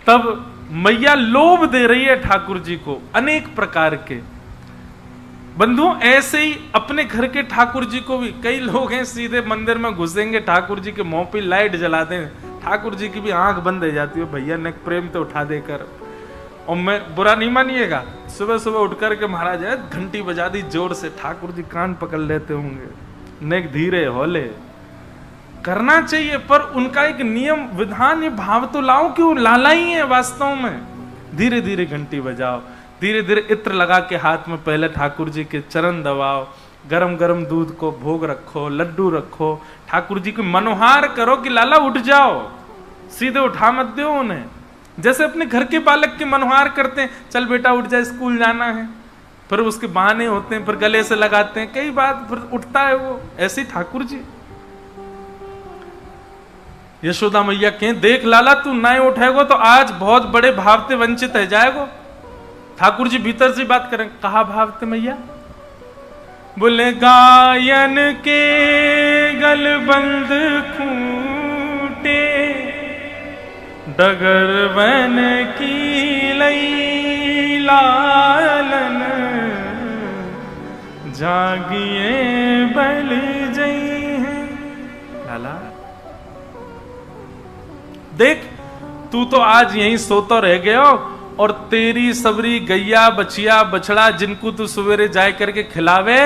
तब मैया लोभ दे रही है ठाकुर जी को अनेक प्रकार के। बंधुओं, ऐसे ही अपने घर के ठाकुर जी को भी कई लोग हैं सीधे मंदिर में घुसेंगे, ठाकुर जी के मुंह पे लाइट जला दें, ठाकुर जी की भी आंख बंद हो जाती है, भैया ने प्रेम तो उठा देकर। और मैं बुरा नहीं मानिएगा, सुबह सुबह उठ करके महाराज है घंटी बजा दी जोर से, ठाकुर जी कान पकड़ लेते होंगे, नेक धीरे होले करना चाहिए, पर उनका एक नियम विधान ये भाव तो लाओ कि वो लाला ही है वास्तव में। धीरे धीरे घंटी बजाओ, धीरे धीरे इत्र लगा के हाथ में पहले ठाकुर जी के चरण दबाओ, गरम गरम दूध को भोग रखो, लड्डू रखो, ठाकुर जी को मनोहार करो कि लाला उठ जाओ, सीधे उठा मत दो उन्हें। जैसे अपने घर के बालक के मनोहार करते हैं, चल बेटा उठ जा स्कूल जाना है, फिर उसके बहाने होते हैं, फिर गले से लगाते हैं, कई बात फिर उठता है वो। ऐसे ठाकुर जी यशोदा मैया कहें देख लाला तू ना उठेगो तो आज बहुत बड़े भाव से वंचित है जाएगो। ठाकुर जी भीतर से बात करें, कहा भाव थे मैया? बोले गायन के गलबंद खूटे, डगर बन की लई लालन, जागिए बल जई हैं। लाला देख तू तो आज यहीं सोता रह गया हो, और तेरी सबरी गैया बछिया बछड़ा जिनको तू सवेरे जाए करके खिलावे,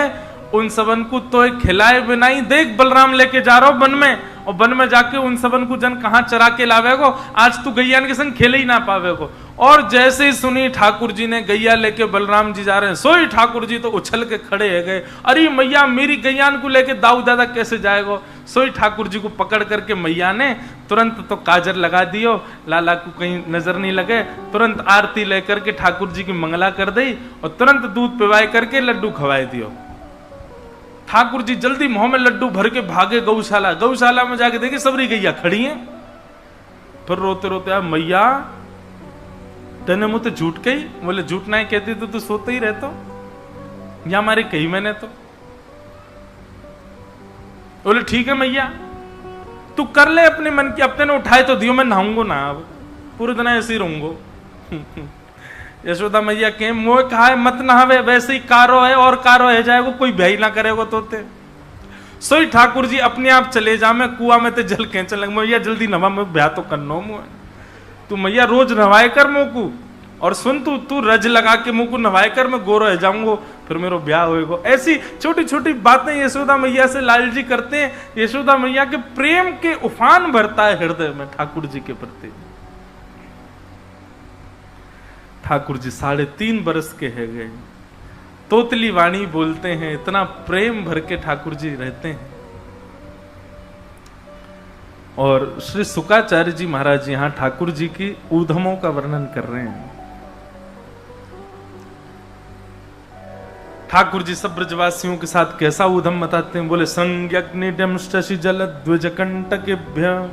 उन सबन को तो खिलाए बिना ही देख बलराम लेके जा रहा हो वन में, और वन में जाके उन सबन को जन कहां चरा के लावेगो, आज तू गैया के संग खेले ही ना पावेगो। और जैसे ही सुनी ठाकुर जी ने गैया लेके बलराम जी जा रहे हैं, सोई ठाकुर जी तो उछल के खड़े है गए, अरे मैया मेरी गैया को लेके दाऊ दादा कैसे जाएगो। सोई ठाकुर जी को पकड़ करके मैया ने तुरंत तो काजर लगा दियो, लाला को कहीं नजर नहीं लगे, तुरंत आरती लेकर के ठाकुर जी की मंगला कर दी, और तुरंत दूध पिवाए करके लड्डू खवाए दियो। ठाकुर जी जल्दी मुंह में लड्डू भर के भागे गौशाला, गौशाला में जाके देखे सबरी गैया खड़ी है। फिर रोते रोते आ मैया तेने मुझे झूठ कही? बोले झूठ नहीं कहती तो तू सोते ही रहतो, या हमारी कही मैंने तो। बोले ठीक है मैया तू कर ले अपने मन की, अपने ने उठाए तो दियो, मैं नहाऊंगो ना, अब पूरे दिन ऐसे ही रहूंगो। यशोदा मैया के मोह कहा है मत नहावे, वैसे ही कारो है और कारो है जाएगो, कोई भय ना करेगो तोते। सोई ठाकुर जी अपने आप चले जा, मैं कुआ में ते जल के चल, मैया जल्दी नवा मैं ब्याह तो करनो मुँह, तू मैया रोज नवाए कर मुँह को, और सुन तू रज लगा के मुँह को नवाए कर, मैं गोरो रह जाऊंगो, फिर मेरा ब्याह होएगो। ऐसी छोटी छोटी बातें यशोदा मैया से लाल जी करते हैं। यशोदा मैया के प्रेम के उफान भरता है हृदय में ठाकुर जी के प्रति। ठाकुर जी 3.5 बरस के है गए, तोतली वाणी बोलते हैं, इतना प्रेम भर के ठाकुर जी रहते हैं। और श्री सुकाचार्य जी महाराज यहां ठाकुर जी की ऊधमों का वर्णन कर रहे हैं। ठाकुर जी सब ब्रजवासियों के साथ कैसा ऊधम बताते हैं? बोले संज्ञग्निडम शशि जल द्विजकंटकेभ्य,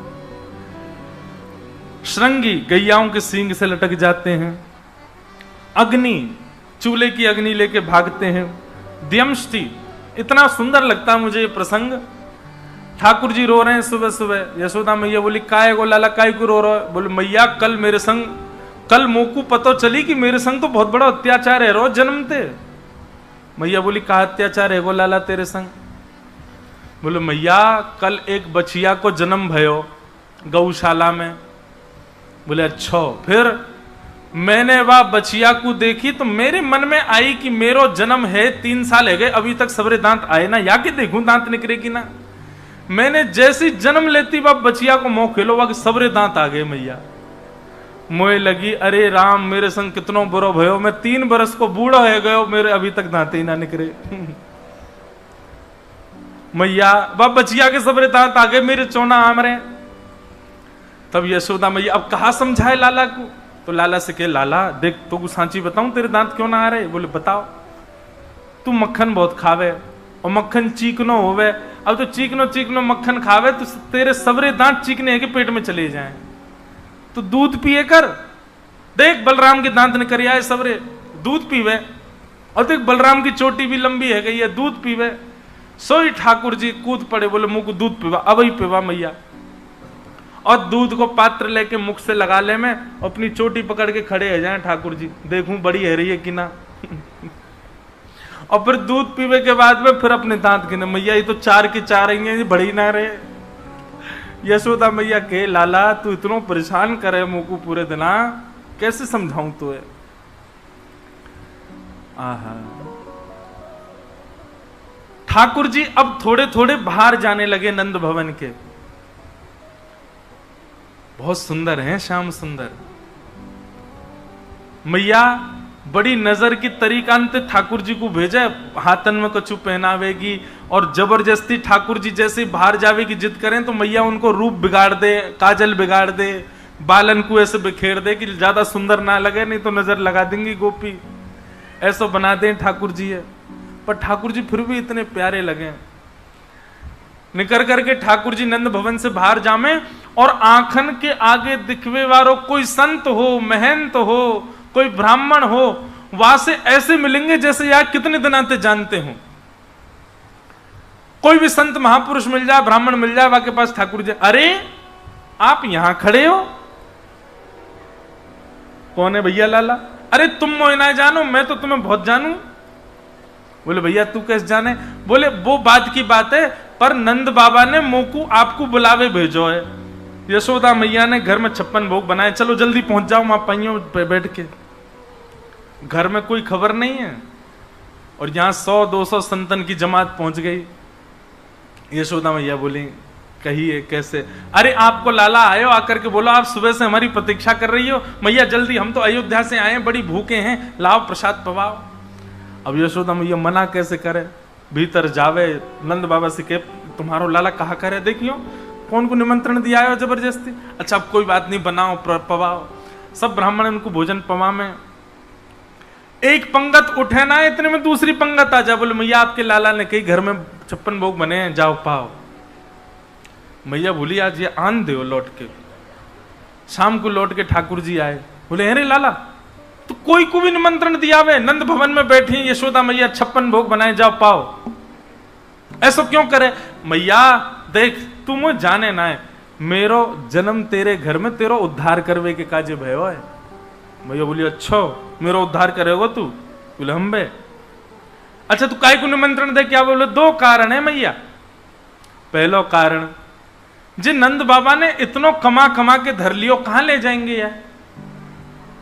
श्रृंगी गैयाओं के सींग से लटक जाते हैं, अग्नि चूल्हे की अग्नि लेके भागते हैं, द्यमष्टि, इतना सुंदर लगता है मुझे ये प्रसंग। ठाकुर जी रो रहे हैं सुबह सुबह। यशोदा मैया बोली काय गो लाला काय को रो रहा है? बोले मैया कल मेरे संग, कल मोकू पतो चली कि मेरे संग तो बहुत बड़ा अत्याचार है रो जन्मते। मैया बोली कहा अत्याचार है गो लाला तेरे संग? बोले मैया कल एक बछिया को जन्म भयो गौशाला में। बोले अच्छा, फिर मैंने वह बछिया को देखी तो मेरे मन में आई कि मेरो जन्म है 3 साल है गए, अभी तक सबरे दांत आए ना, या कि देखूं दांत निकलेगी ना। मैंने जैसी जन्म लेती वह बछिया को मुंह खेलो वह सबरे दांत आ गए। मैया मोए लगी अरे राम मेरे संग कितनो बुरो भयो, मैं 3 बरस को बूढ़ा है गयो, मेरे अभी तक दांत ही ना निकले। मैया वह बछिया के सबरे दांत आ गए, मेरे चोना आम रहे। तब यशोदा मैया अब कहा समझाए लाला को? तो लाला से कहे लाला देख तो को सांची बताऊं तेरे दांत क्यों ना आ रहे? बोले बताओ। तू मक्खन बहुत खावे और मक्खन चीकनो होवे, अब तो चीकनो मक्खन खावे तो तेरे सबरे दांत चीकने के पेट में चले जाएं। तो दूध पिए कर, देख बलराम के दांत निकल आए सबरे, दूध पीवे। और देख बलराम की चोटी भी लंबी है गई है, दूध पीवे। सोई ठाकुर जी कूद पड़े, बोले मुंह को दूध पीवा, अब ही पीवा मैया। और दूध को पात्र लेके मुख से लगा ले में, अपनी चोटी पकड़ के खड़े हो जाए ठाकुर जी, देखूं बड़ी है रही है कि ना। और फिर दूध पीवे के बाद में फिर अपने दांत गिने, मैया ये तो 4 की 4 ही है, बड़ी ना रहे। यशोदा मैया के लाला तू इतना परेशान करे मुझको पूरे दिना, कैसे समझाऊं तुझे। आहा, ठाकुर जी अब थोड़े थोड़े बाहर जाने लगे नंद भवन के। बहुत सुंदर हैं श्याम सुंदर। मैया बड़ी नजर की तरीकांत ठाकुर जी को भेजा, हाथन में कछु पहनावेगी और जबरदस्ती ठाकुर जी जैसे बाहर जावेगी जिद करें तो मैया उनको रूप बिगाड़ दे, काजल बिगाड़ दे, बालन को ऐसे बिखेर दे कि ज्यादा सुंदर ना लगे, नहीं तो नजर लगा देंगी गोपी, ऐसा बना दे ठाकुर जी है। पर ठाकुर जी फिर भी इतने प्यारे लगे। निकल करके ठाकुर जी नंद भवन से बाहर जामे और आंखन के आगे दिखवे वारो कोई संत हो, महंत हो, कोई ब्राह्मण हो, वहां से ऐसे मिलेंगे जैसे यार कितने दिन आते जानते हो। कोई भी संत महापुरुष मिल जाए, ब्राह्मण मिल जाए, वहां के पास ठाकुर जी, अरे आप यहां खड़े हो, कौन है भैया लाला? अरे तुम मोह ना जानो, मैं तो तुम्हें बहुत जानू। बोले भैया तू कैसे जाने? बोले वो बात की बात है, पर नंद बाबा ने मोकू आपको बुलावे भेजो है। यशोदा मैया ने घर में 56 भोग बनाए, चलो जल्दी पहुंच जाओ वहां पहियों पे बैठ के। घर में कोई खबर नहीं है और यहां 100-200 संतन की जमात पहुंच गई। यशोदा मैया बोली कहिए कैसे? अरे आपको लाला आयो, आकर के बोलो आप सुबह से हमारी प्रतीक्षा कर रही हो। मैया जल्दी, हम तो अयोध्या से आए, बड़ी भूखे हैं, लाओ प्रसाद पवाओ। अब यशोदा मैया मना कैसे करे, भीतर जावे, नंद बाबा से के तुम्हारो लाला कहा करे, देखियो कौन को निमंत्रण दिया है जबरदस्ती। अच्छा अब कोई बात नहीं, बनाओ पवाओ। सब ब्राह्मण उनको भोजन पवा में। एक पंगत उठे ना, इतने में दूसरी पंगत आ जा। बोले मैया आपके लाला ने कही घर में 56 भोग बने हैं, जाओ पाओ। मैया बोली आज ये आन दो लौट के। शाम को लौट के ठाकुर जी आए, बोले अरे लाला तो कोई को भी निमंत्रण दिया वे, नंद भवन में बैठी यशोदा मैया 56 भोग बनाए, जाओ पाओ। ऐसा क्यों करे? मैया देख तू मुझे जाने ना है, मेरो जन्म तेरे घर में तेरो उद्धार करवे के काजे भयो है। मैया बोली अच्छा मेरो उद्धार करेगा तू? बोले हम बे। अच्छा तू काय को निमंत्रण दे? क्या? बोले 2 कारण है मैया। पहलो कारण, जे नंद बाबा ने इतनो कमा कमा के धर लियो, कहां ले जाएंगे यार?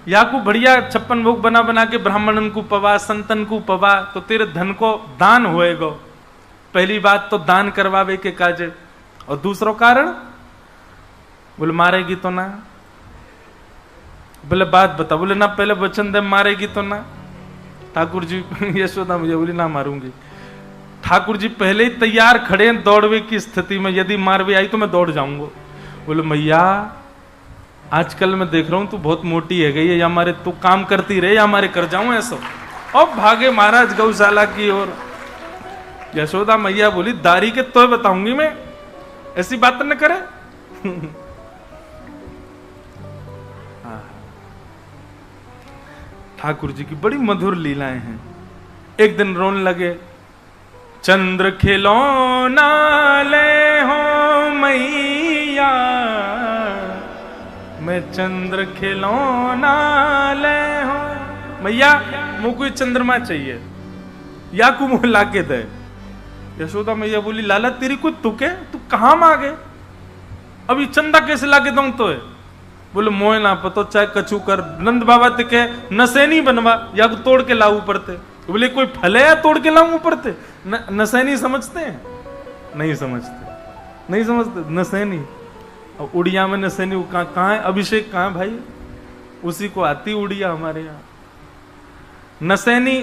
या को बढ़िया 56 भोग बना बना के ब्राह्मणन को पवा, संतन को पवा, तो तेरे धन को दान होएगो। पहली बात तो दान करवावे के काजे। और दूसरो कारण, बोले मारेगी तो ना। बोले बात बता। बोले ना पहले वचन दे, मारेगी तो ना। ठाकुर जी यशोदा मुझे बोली ना मारूंगी। ठाकुर जी पहले ही तैयार खड़े हैं दौड़वे की स्थिति में, यदि मारवे आई तो मैं दौड़ जाऊंगा। बोले मैया आजकल मैं देख रहा हूं तू बहुत मोटी है गई है, या हमारे तू काम करती रहे या हमारे कर जाऊं ऐसा। और भागे महाराज गौशाला की ओर। यशोदा मैया बोली दारी के तो बताऊंगी मैं, ऐसी बात न करे। ठाकुर जी की बड़ी मधुर लीलाएं हैं। एक दिन रोने लगे, चंद्र खिलौना ले हो मैया, मैं चंद्र खिलौना ले हो मैया, मुझे कोई चंद्रमा चाहिए या को मुंह लाके दे। यशोदा मैया बोली लाला तेरी कोई तुके, तू कहां मांगे? अभी चंदा कैसे लाके दूं तो है? बोले मोह ना पतो, चाहे कछु कर। नंद बाबा तिके नसैनी बनवा या को तोड़ के लाऊ पड़ते। बोले कोई फल है तोड़ के लाऊ पड़ते? नसैनी समझते हैं? नहीं समझते, नहीं समझते नसैनी। और उड़िया में नसैनी कहाँ है? अभिषेक कहाँ है भाई? उसी को आती उड़िया हमारे यहाँ। नसैनी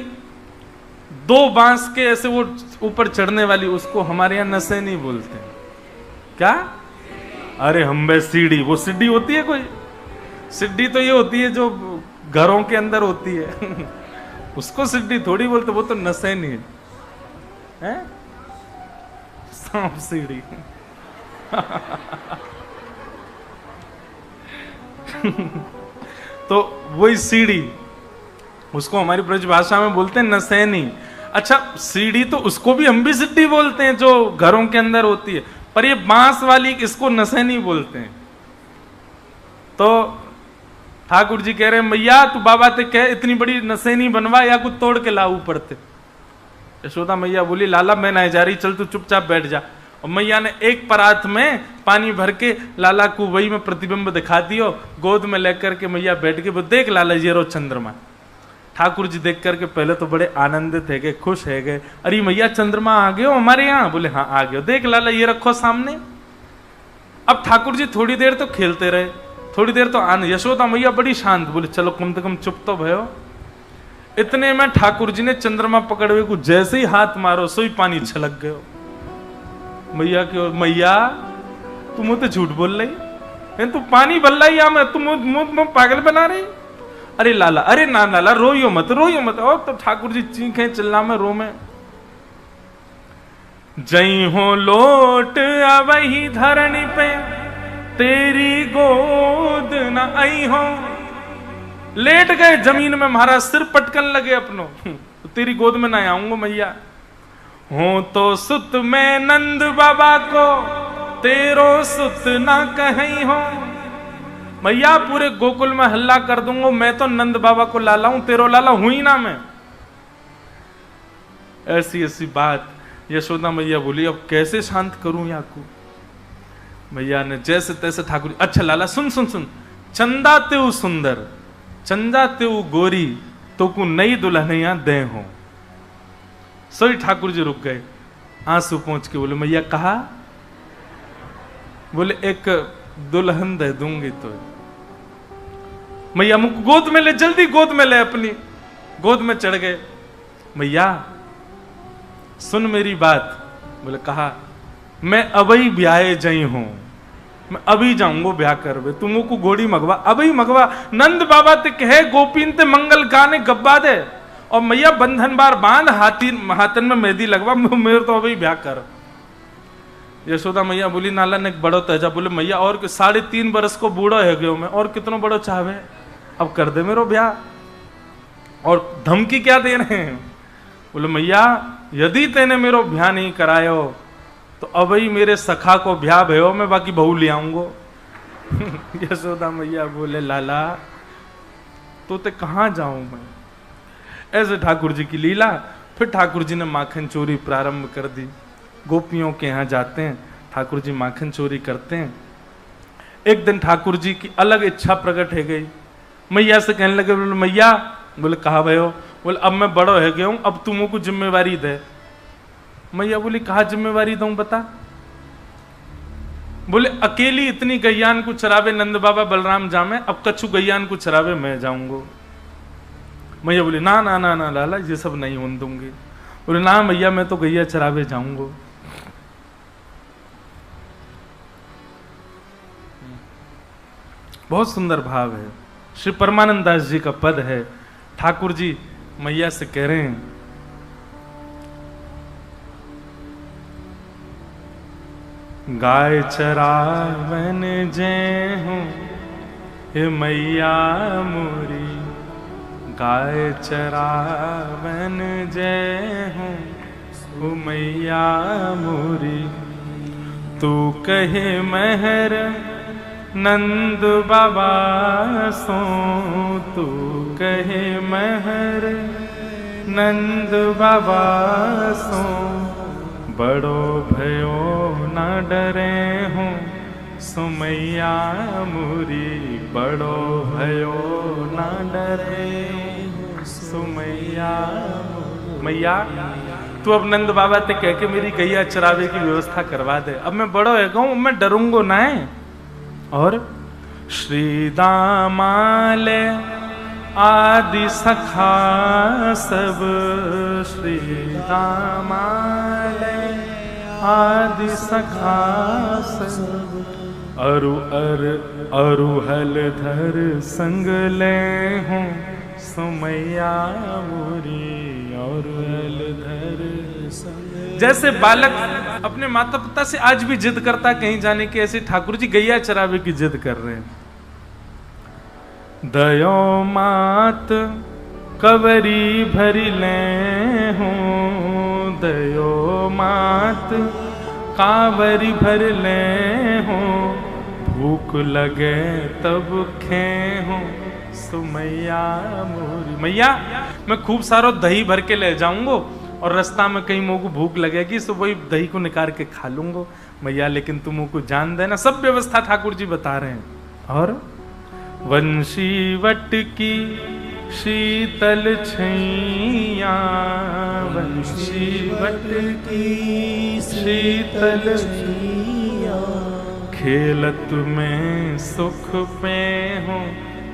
2 बांस के ऐसे वो ऊपर चढ़ने वाली, उसको हमारे यहाँ नसैनी बोलते हैं। क्या? अरे हम बे सीढ़ी, वो सीढ़ी होती है कोई? सीढ़ी तो ये होती है जो घरों के अंदर होती है। उसको सीढ़ी थोड़ी बोलते, वो तो नसैनी है। सांप सीढ़ी। तो वही सीढ़ी, उसको हमारी ब्रज भाषा में बोलते हैं नसैनी। अच्छा सीढ़ी तो उसको भी हम भी सीढ़ी बोलते हैं जो घरों के अंदर होती है, पर ये बांस वाली इसको नसैनी बोलते हैं। तो ठाकुर जी कह रहे मैया तू बाबा ते कह इतनी बड़ी नसेनी बनवा या कुछ तोड़ के लाऊ पड़ते। यशोदा मैया बोली लाला मैं नहीं जा रही, चल तू चुपचाप बैठ जा। और मैया ने एक परात में पानी भर के लाला को वही में प्रतिबिंब दिखा दियो, गोद में लेकर के मैया बैठ के वो देख लाला ये रो चंद्रमा। ठाकुर जी देख करके पहले तो बड़े आनंदित है गए, खुश है गए, अरे मैया चंद्रमा आ गए हो हमारे यहाँ? बोले हाँ आ गए। देख लाला ये रखो सामने। अब ठाकुर जी थोड़ी देर तो खेलते रहे, थोड़ी देर तो यशोदा मैया बड़ी शांत, बोले चलो कम से कम चुप तो भयो। इतने में ठाकुर जी ने चंद्रमा पकड़े हुए को जैसे ही हाथ मारो सोई पानी छलक गयो। मैया की ओर, मैया तुम मुझे झूठ बोल रही, तू पानी बल्ला ही मैं तुम पागल बना रही? अरे लाला, अरे ना लाला रोइयो मत, रोइयो मत। और तो ठाकुर जी चीखे चिल्ला में रो में। जई हो लोट वही धरणी पे तेरी गोद न आई हो। लेट गए जमीन में, महाराज सिर पटकन लगे अपनों, तो तेरी गोद में ना आऊंगा मैया। हो तो सुत में नंद बाबा को तेरो सुत ना कहीं हो। मैया पूरे गोकुल में हल्ला कर दूंगा, मैं तो नंद बाबा को लाला हूं, तेरो लाला हुई ना मैं। ऐसी ऐसी बात यशोदा मैया बोली अब कैसे शांत करूं या को। मैया ने जैसे तैसे ठाकुर, अच्छा लाला सुन सुन सुन, चंदा तेऊ सुंदर चंदा तेऊ गोरी तो को नई दुल्हनिया दे हो। सही ठाकुर जी रुक गए, आंसू पहुंच के बोले मैया कहा? बोले एक दुल्हन दे दूंगी तो। मैया मुझ गोद में ले, जल्दी गोद में ले, अपनी गोद में चढ़ गए। मैया सुन मेरी बात। बोले कहा? मैं अबई ब्याहे जई हूं, मैं अभी जाऊंगो ब्याह करवे, तुमको को घोड़ी मगवा, अभी मगवा। नंद बाबा ते कहे गोपीन ते मंगल गाने गब्बा दे, और मैया बंधन बार बांध, हाथन में मेहंदी लगवा, मेरे तो अभी ब्याह कर। यशोदा मैया बोली नाला ने बड़ो तेजा। बोले मैया और 3.5 बरस को बूढ़ो है गयो मैं, और कितनो बड़ो चाहे, अब कर दे मेरो ब्याह। और धमकी क्या दे रहे हैं? बोले मैया यदि तेने मेरो ब्याह नहीं करायो तो अब ही मेरे सखा को ब्याह भयो, मैं बाकी बहू ले आऊंगो। यशोदा मैया बोले लाला तो ते कहां जाऊं मैं। ऐसे ठाकुर जी की लीला। फिर ठाकुर जी ने माखन चोरी प्रारंभ कर दी। गोपियों के यहाँ जाते हैं, ठाकुर जी माखन चोरी करते हैं। एक दिन ठाकुर जी की अलग इच्छा प्रकट है गई। मैया से कहने लगे, बोले मैया, बोले कहा भयो? बोले अब मैं बड़ो है गया हूं, अब तुमको जिम्मेवारी दे। मैया बोली कहा जिम्मेवारी दूं बता? बोले अकेली इतनी गैयान को चरावे नंद बाबा बलराम जामे, अब कछु गैयान को चरावे मैं जाऊंगो। मैया बोली ना ना ना ना लाला ये सब नहीं होने दूंगी। बोले ना मैया मैं तो गैया चरावे जाऊंगो। बहुत सुंदर भाव है, श्री परमानंद दास जी का पद है। ठाकुर जी मैया से कह रहे हैं, गाय चरावन जय हूँ हे मैया मोरी, गाय चरावन जय हूँ ओ मैया मोरी। तू कहे महर नंद बाबा सो, तू कहे महर नंद बाबा सो। बड़ो भयो न डरे हूँ सुमैया मोरी, बड़ो भयो न डरे सुमैया। मैया तू अब नंद बाबा ते कह के मेरी गैया चरावे की व्यवस्था करवा दे, अब मैं बड़ो है गऊ, मैं डरूंगो ना है। और श्री दामाले आदि सखा सब, श्री दामाले आदि सखा सब। अरुहल धर संग ले हूँ सुमैया मोरी, अरुहल धर संग। जैसे बालक अपने माता पिता से आज भी जिद करता कहीं जाने की, ऐसे ठाकुर जी गैया चरावे की जिद कर रहे हैं। दयो मात कवरी भरी ले हूँ, दयो मात कावरी भर ले हूँ। भूख लगे तब खेहूं सो मैया मोरी। मैया मैं खूब सारो दही भर के ले जाऊंगो और रास्ता में कहीं मुंह को भूख लगेगी तो वही दही को निकाल के खा लूंगो मैया, लेकिन तुम मुंह को जान देना। सब व्यवस्था ठाकुर जी बता रहे हैं। और वंशी वट की शीतल छैया, वंशी वट की शीतल छैया, खेलत में सुख पे हूँ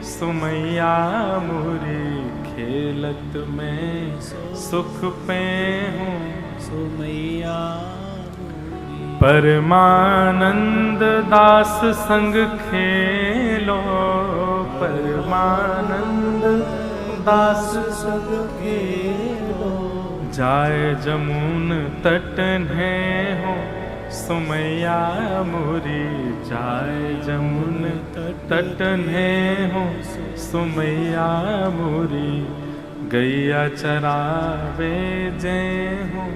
सुमैया मोरी, खेलत में सुख पे हूँ सुमैया। परमानंद दास संग खेलो, परमानंद दास संग खेलो, जाए जमुन तटने हो सुमैया मोरी, जाए जमुन तटने हो सुमैया मोरी, गैया चरावे जय हो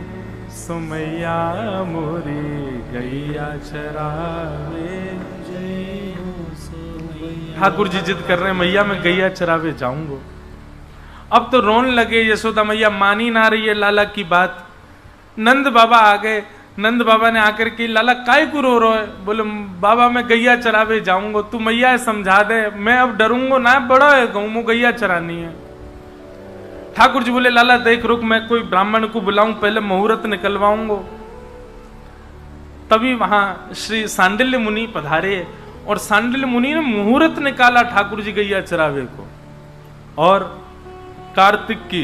सुमैया मोरी, गैया चरावे जय हो सुमैया। ठाकुर जी जिद कर रहे हैं मैया मैं गैया चरावे जाऊंगा। अब तो रोन लगे यशोदा मैया, मानी ना रही है लाला की बात। नंद बाबा आ गए, नंद बाबा ने आकर के लाला काय को रो रहे है? बोले बाबा मैं गैया चरावे जाऊंगा, तू मैया समझा दे, मैं अब डरूंगा ना, बड़ा है गऊ गैया चरानी है। ठाकुर जी बोले लाला देख रुक, मैं कोई ब्राह्मण को बुलाऊं, पहले मुहूर्त निकलवाऊंगा। तभी वहां श्री सांडिल्य मुनि पधारे और सांडिल्य मुनि ने मुहूर्त निकाला ठाकुर जी गैया चरावे को। और कार्तिक की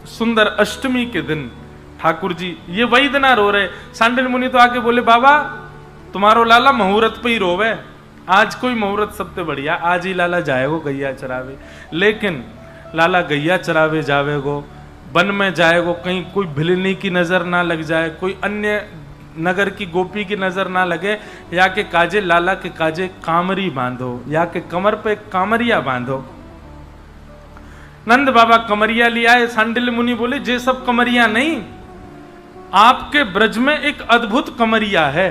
सुंदर अष्टमी के दिन ठाकुर जी ये वही दिन रो रहे। सांडिल्य मुनि तो आके बोले बाबा तुम्हारो लाला मुहूर्त पे ही रोवे, आज कोई मुहूर्त सबसे बढ़िया, आज ही लाला जाएगो गैया चरावे। लेकिन लाला गैया चरावे जावेगो, वन में जाएगो, कहीं कोई भिलनी की नजर ना लग जाए, कोई अन्य नगर की गोपी की नजर ना लगे, या के काजे लाला के काजे कामरी बांधो, या के कमर पे कामरिया बांधो। नंद बाबा कमरिया लिया है। सांडिल्य मुनि बोले जे सब कमरिया नहीं, आपके ब्रज में एक अद्भुत कमरिया है,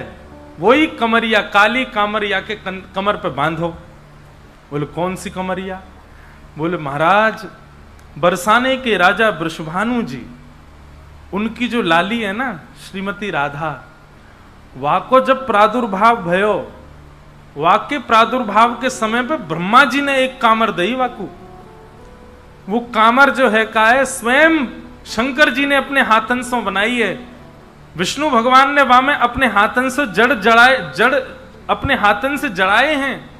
वही कमरिया काली कामरिया के कमर पे बांधो। बोले कौन सी कमरिया? बोले महाराज बरसाने के राजा वृषभानु जी, उनकी जो लाली है ना श्रीमती राधा, वाको जब प्रादुर्भाव भयो, वाके प्रादुर्भाव के समय पे ब्रह्मा जी ने एक कामर दई वाकू। वो कामर जो है का है स्वयं शंकर जी ने अपने हाथन से बनाई है। विष्णु भगवान ने वहां में अपने हाथन से जड़ अपने हाथन से जड़ाए हैं।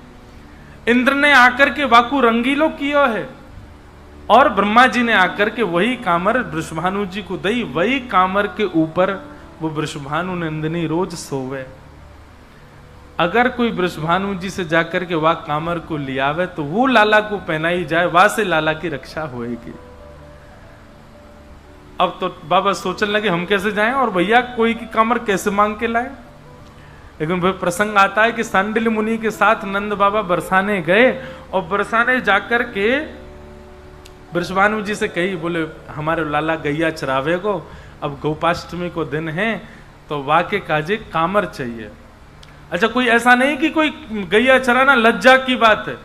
इंद्र ने आकर के वाकू रंगीलो कियो है और ब्रह्मा जी ने आकर के वही कामर वृषभानु जी को दई। वही कामर के ऊपर वो वृषभानु नंदिनी रोज सोवे। अगर कोई वृषभानु जी से जाकर के वह कामर को लियावे तो वो लाला को पहनाई जाए, वहां से लाला की रक्षा होएगी। अब तो बाबा सोचने लगे हम कैसे जाएं और भैया कोई की कामर कैसे मांग के लाए। लेकिन फिर प्रसंग आता है कि सांडिल्य मुनि के साथ नंद बाबा बरसाने गए और बरसाने जाकर के वृषभानु जी से कही, बोले हमारे लाला गैया चरावे को, अब गोपाष्टमी को दिन है तो वाके काजे कामर चाहिए। अच्छा कोई ऐसा नहीं कि कोई गैया चराना लज्जा की बात है,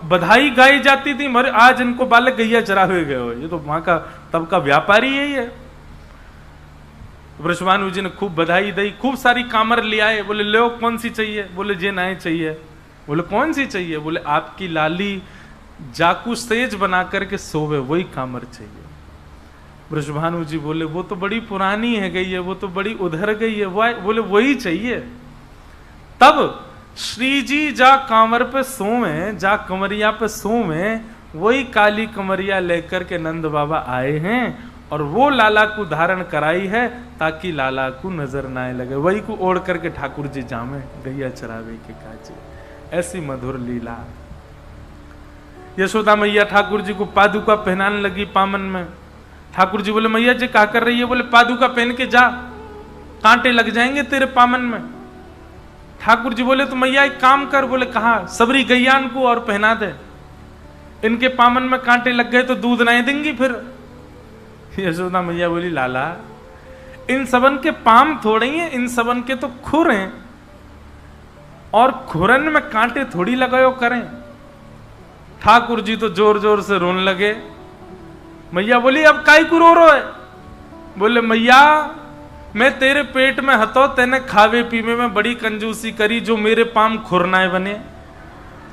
बधाई गाई जाती थी मरे आज इनको बालक गैया चरावे गए हो, ये तो वहां का तब का व्यापारी यही है। वृषभानु जी ने खूब बधाई दी, खूब सारी कामर ले आए। बोले लो कौन सी चाहिए? बोले जे नाए चाहिए। बोले कौन सी चाहिए? बोले आपकी लाली जाकू सेज बना करके सोवे वही कामर चाहिए। वृषभानु जी बोले वो तो बड़ी पुरानी है गई है, वो तो बड़ी उधर गई है, बोले वही चाहिए। तब श्री जी जा कांवर पे सोवे, जा कमरिया पे सोवे, वही काली कमरिया लेकर के नंद बाबा आए हैं और वो लाला को धारण कराई है ताकि लाला को नजर ना आए लगे। वही को ओढ़ करके ठाकुर जी जामे गैया चरावे के काजे। ऐसी मधुर लीला। यशोदा मैया ठाकुर जी को पादुका पहनाने लगी पामन में। ठाकुर जी बोले मैया जी क्या कर रही है? बोले पादुका पहन के जा, कांटे लग जाएंगे तेरे पामन में। ठाकुर जी बोले तो मैया एक काम कर। बोले कहा? सबरी गैयान को और पहना दे, इनके पामन में कांटे लग गए तो दूध नहीं देंगी फिर। यशोदा मैया बोली लाला इन सबन के पाम थोड़े हैं, इन सबन के तो खुर हैं। और खुरन में कांटे थोड़ी लगायो करें। ठाकुर जी तो जोर जोर से रोने लगे। मैया बोली अब काई को रो रहे? बोले मैया मैं तेरे पेट में हतो, तेने खावे पीवे में बड़ी कंजूसी करी, जो मेरे पाम खुरनाए बने,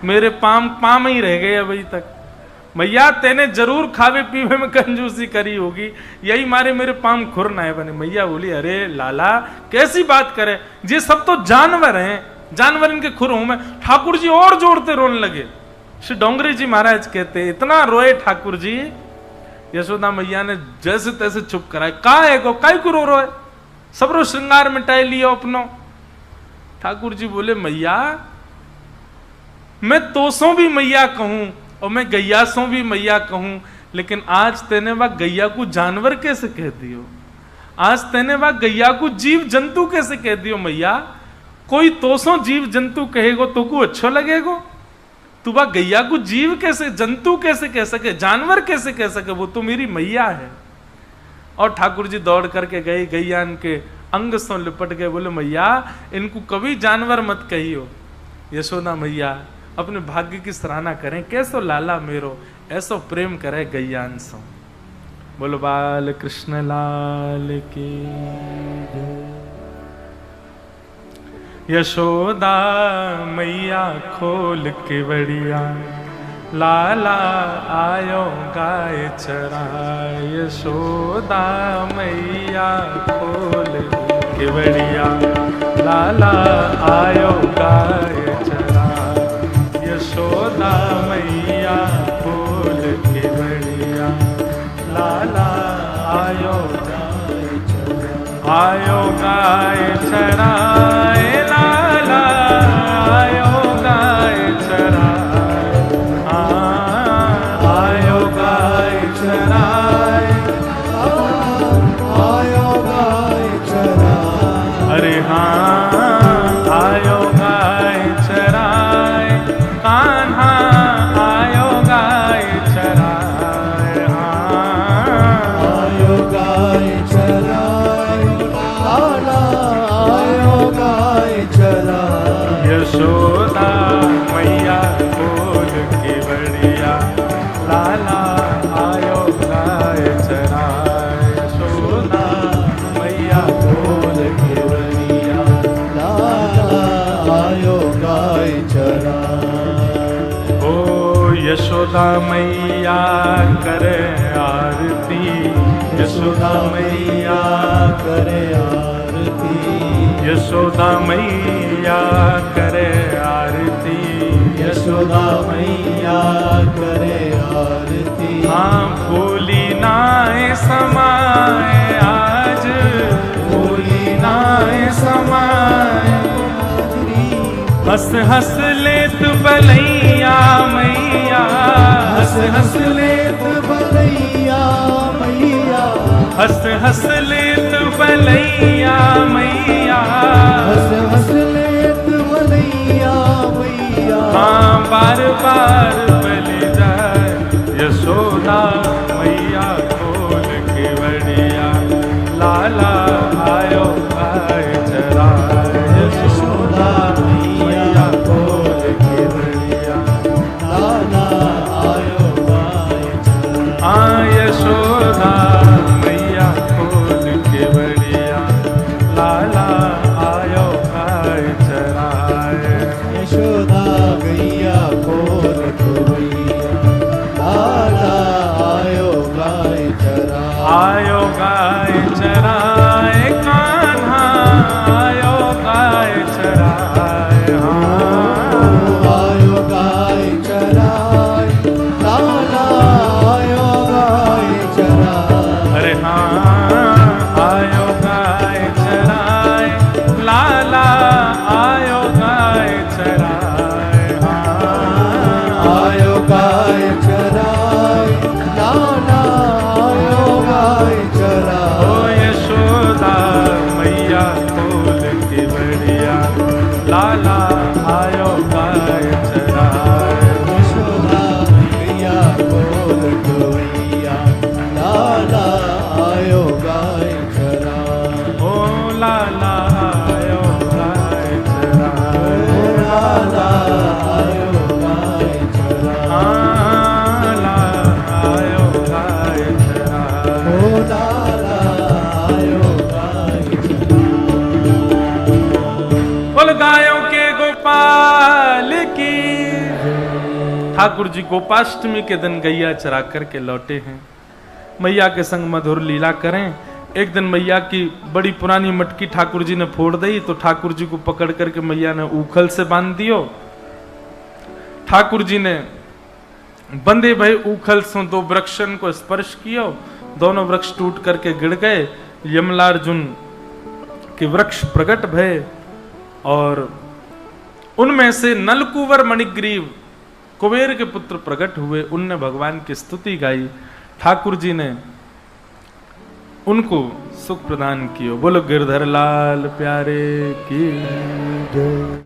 मेरे पाम ही रह गए अभी तक। मैया तेने जरूर खावे पीवे में कंजूसी करी होगी, यही मारे मेरे पाम खुरनाए बने। मैया बोली अरे लाला कैसी बात करे, ये सब तो जानवर हैं, जानवर इनके खुर हूं मैं। ठाकुर जी और जोर से रोने लगे। श्री डोंगरी जी महाराज कहते इतना रोए ठाकुर जी, यशोदा मैया ने जैसे तैसे चुप कराए। का है गो काई को रो रो है, सबरो श्रृंगार मिटाए लियो अपनो। ठाकुर जी बोले मैया मैं तोसों भी मैया कहूं और मैं गैयासों भी मैया कहूं, लेकिन आज तेने वह गैया को जानवर कैसे कह दियो, आज तेने वह गैया को जीव जंतु कैसे कह दियो। मैया कोई तोसों जीव जंतु कहेगो तो को अच्छो लगेगो, तू वह गैया को जीव कैसे जंतु कैसे कह सके, जानवर कैसे कह सके, वो तो मेरी मैया है। और ठाकुर जी दौड़ करके गए, गैया इनके अंग से लिपट गए। बोले मैया इनको कभी जानवर मत कहियो। यशोदा मैया अपने भाग्य की सराहना करें, कैसो लाला मेरो ऐसो प्रेम करे गैयान सो। बोलो बाल कृष्ण लाल की जय। यशोदा मैया खोल के बढ़िया, लाला आयो गाय चरा। यशोदा मैया खोल के बढ़िया, लाला आयो गाय चरा। यशोदा मैया खोल के बढ़िया, लाला आयो गाय चरा। आयो गाय चराए, लाला आयो गाय चराए। आयो गाय चराए, आयो गाय चराए। अरे हाँ आयो गाय चराए, कान्हा आयो गाय चराए। आयो गाय चराए, लाला आयो गाय चराए। यशोदा मैया खोल के बढ़िया, लाला आयो गाय चराए। यशोदा मैया खोल के बढ़िया, लाला आयो गाय चराए। ओ यशोदा मैया करे आरती, यशोदा मैया करे आरती। यशोदा मैया करे आरती। यशोदा मैया करे आरती। हाँ भूली नाए समाए आज, भूली नाए समाए। हंस हंस लेत बलैया मैया, हंस हंस लेत बलैया मैया। हंस हंस लेत बलैया मैया। हंस हंस लेत बलैया मैया। हाँ बार बार बलि जाए, यशोदा मैया खोल के बढ़िया, लाला आयो गाय चराए। यशोदा मैया खोल के बढ़िया, लाला आयो गाय चराए। हाँ यशोदा मैया खोल के बढ़िया, लाला आयो गाय चराए। यशोदा गैया खोल के बढ़िया, लाला आयो गाय चराए। आयो गाय चराए, ठाकुर जी गोपाष्टमी के दिन गैया चरा करके लौटे हैं। मैया के संग मधुर लीला करें। एक दिन मैया की बड़ी पुरानी मटकी ठाकुर जी ने फोड़ दी, तो ठाकुर जी को पकड़ करके मैया ने ऊखल से बांध दियो। ठाकुर जी ने बंधे भय ऊखल से दो वृक्षन को स्पर्श कियो, दोनों वृक्ष टूट करके गिर गए। यमलार्जुन के वृक्ष प्रकट भय और उनमें से नलकुवर मणिग्रीव कुबेर के पुत्र प्रकट हुए। उनने भगवान की स्तुति गाई। ठाकुर जी ने उनको सुख प्रदान किया। बोलो गिरधर लाल प्यारे की जय।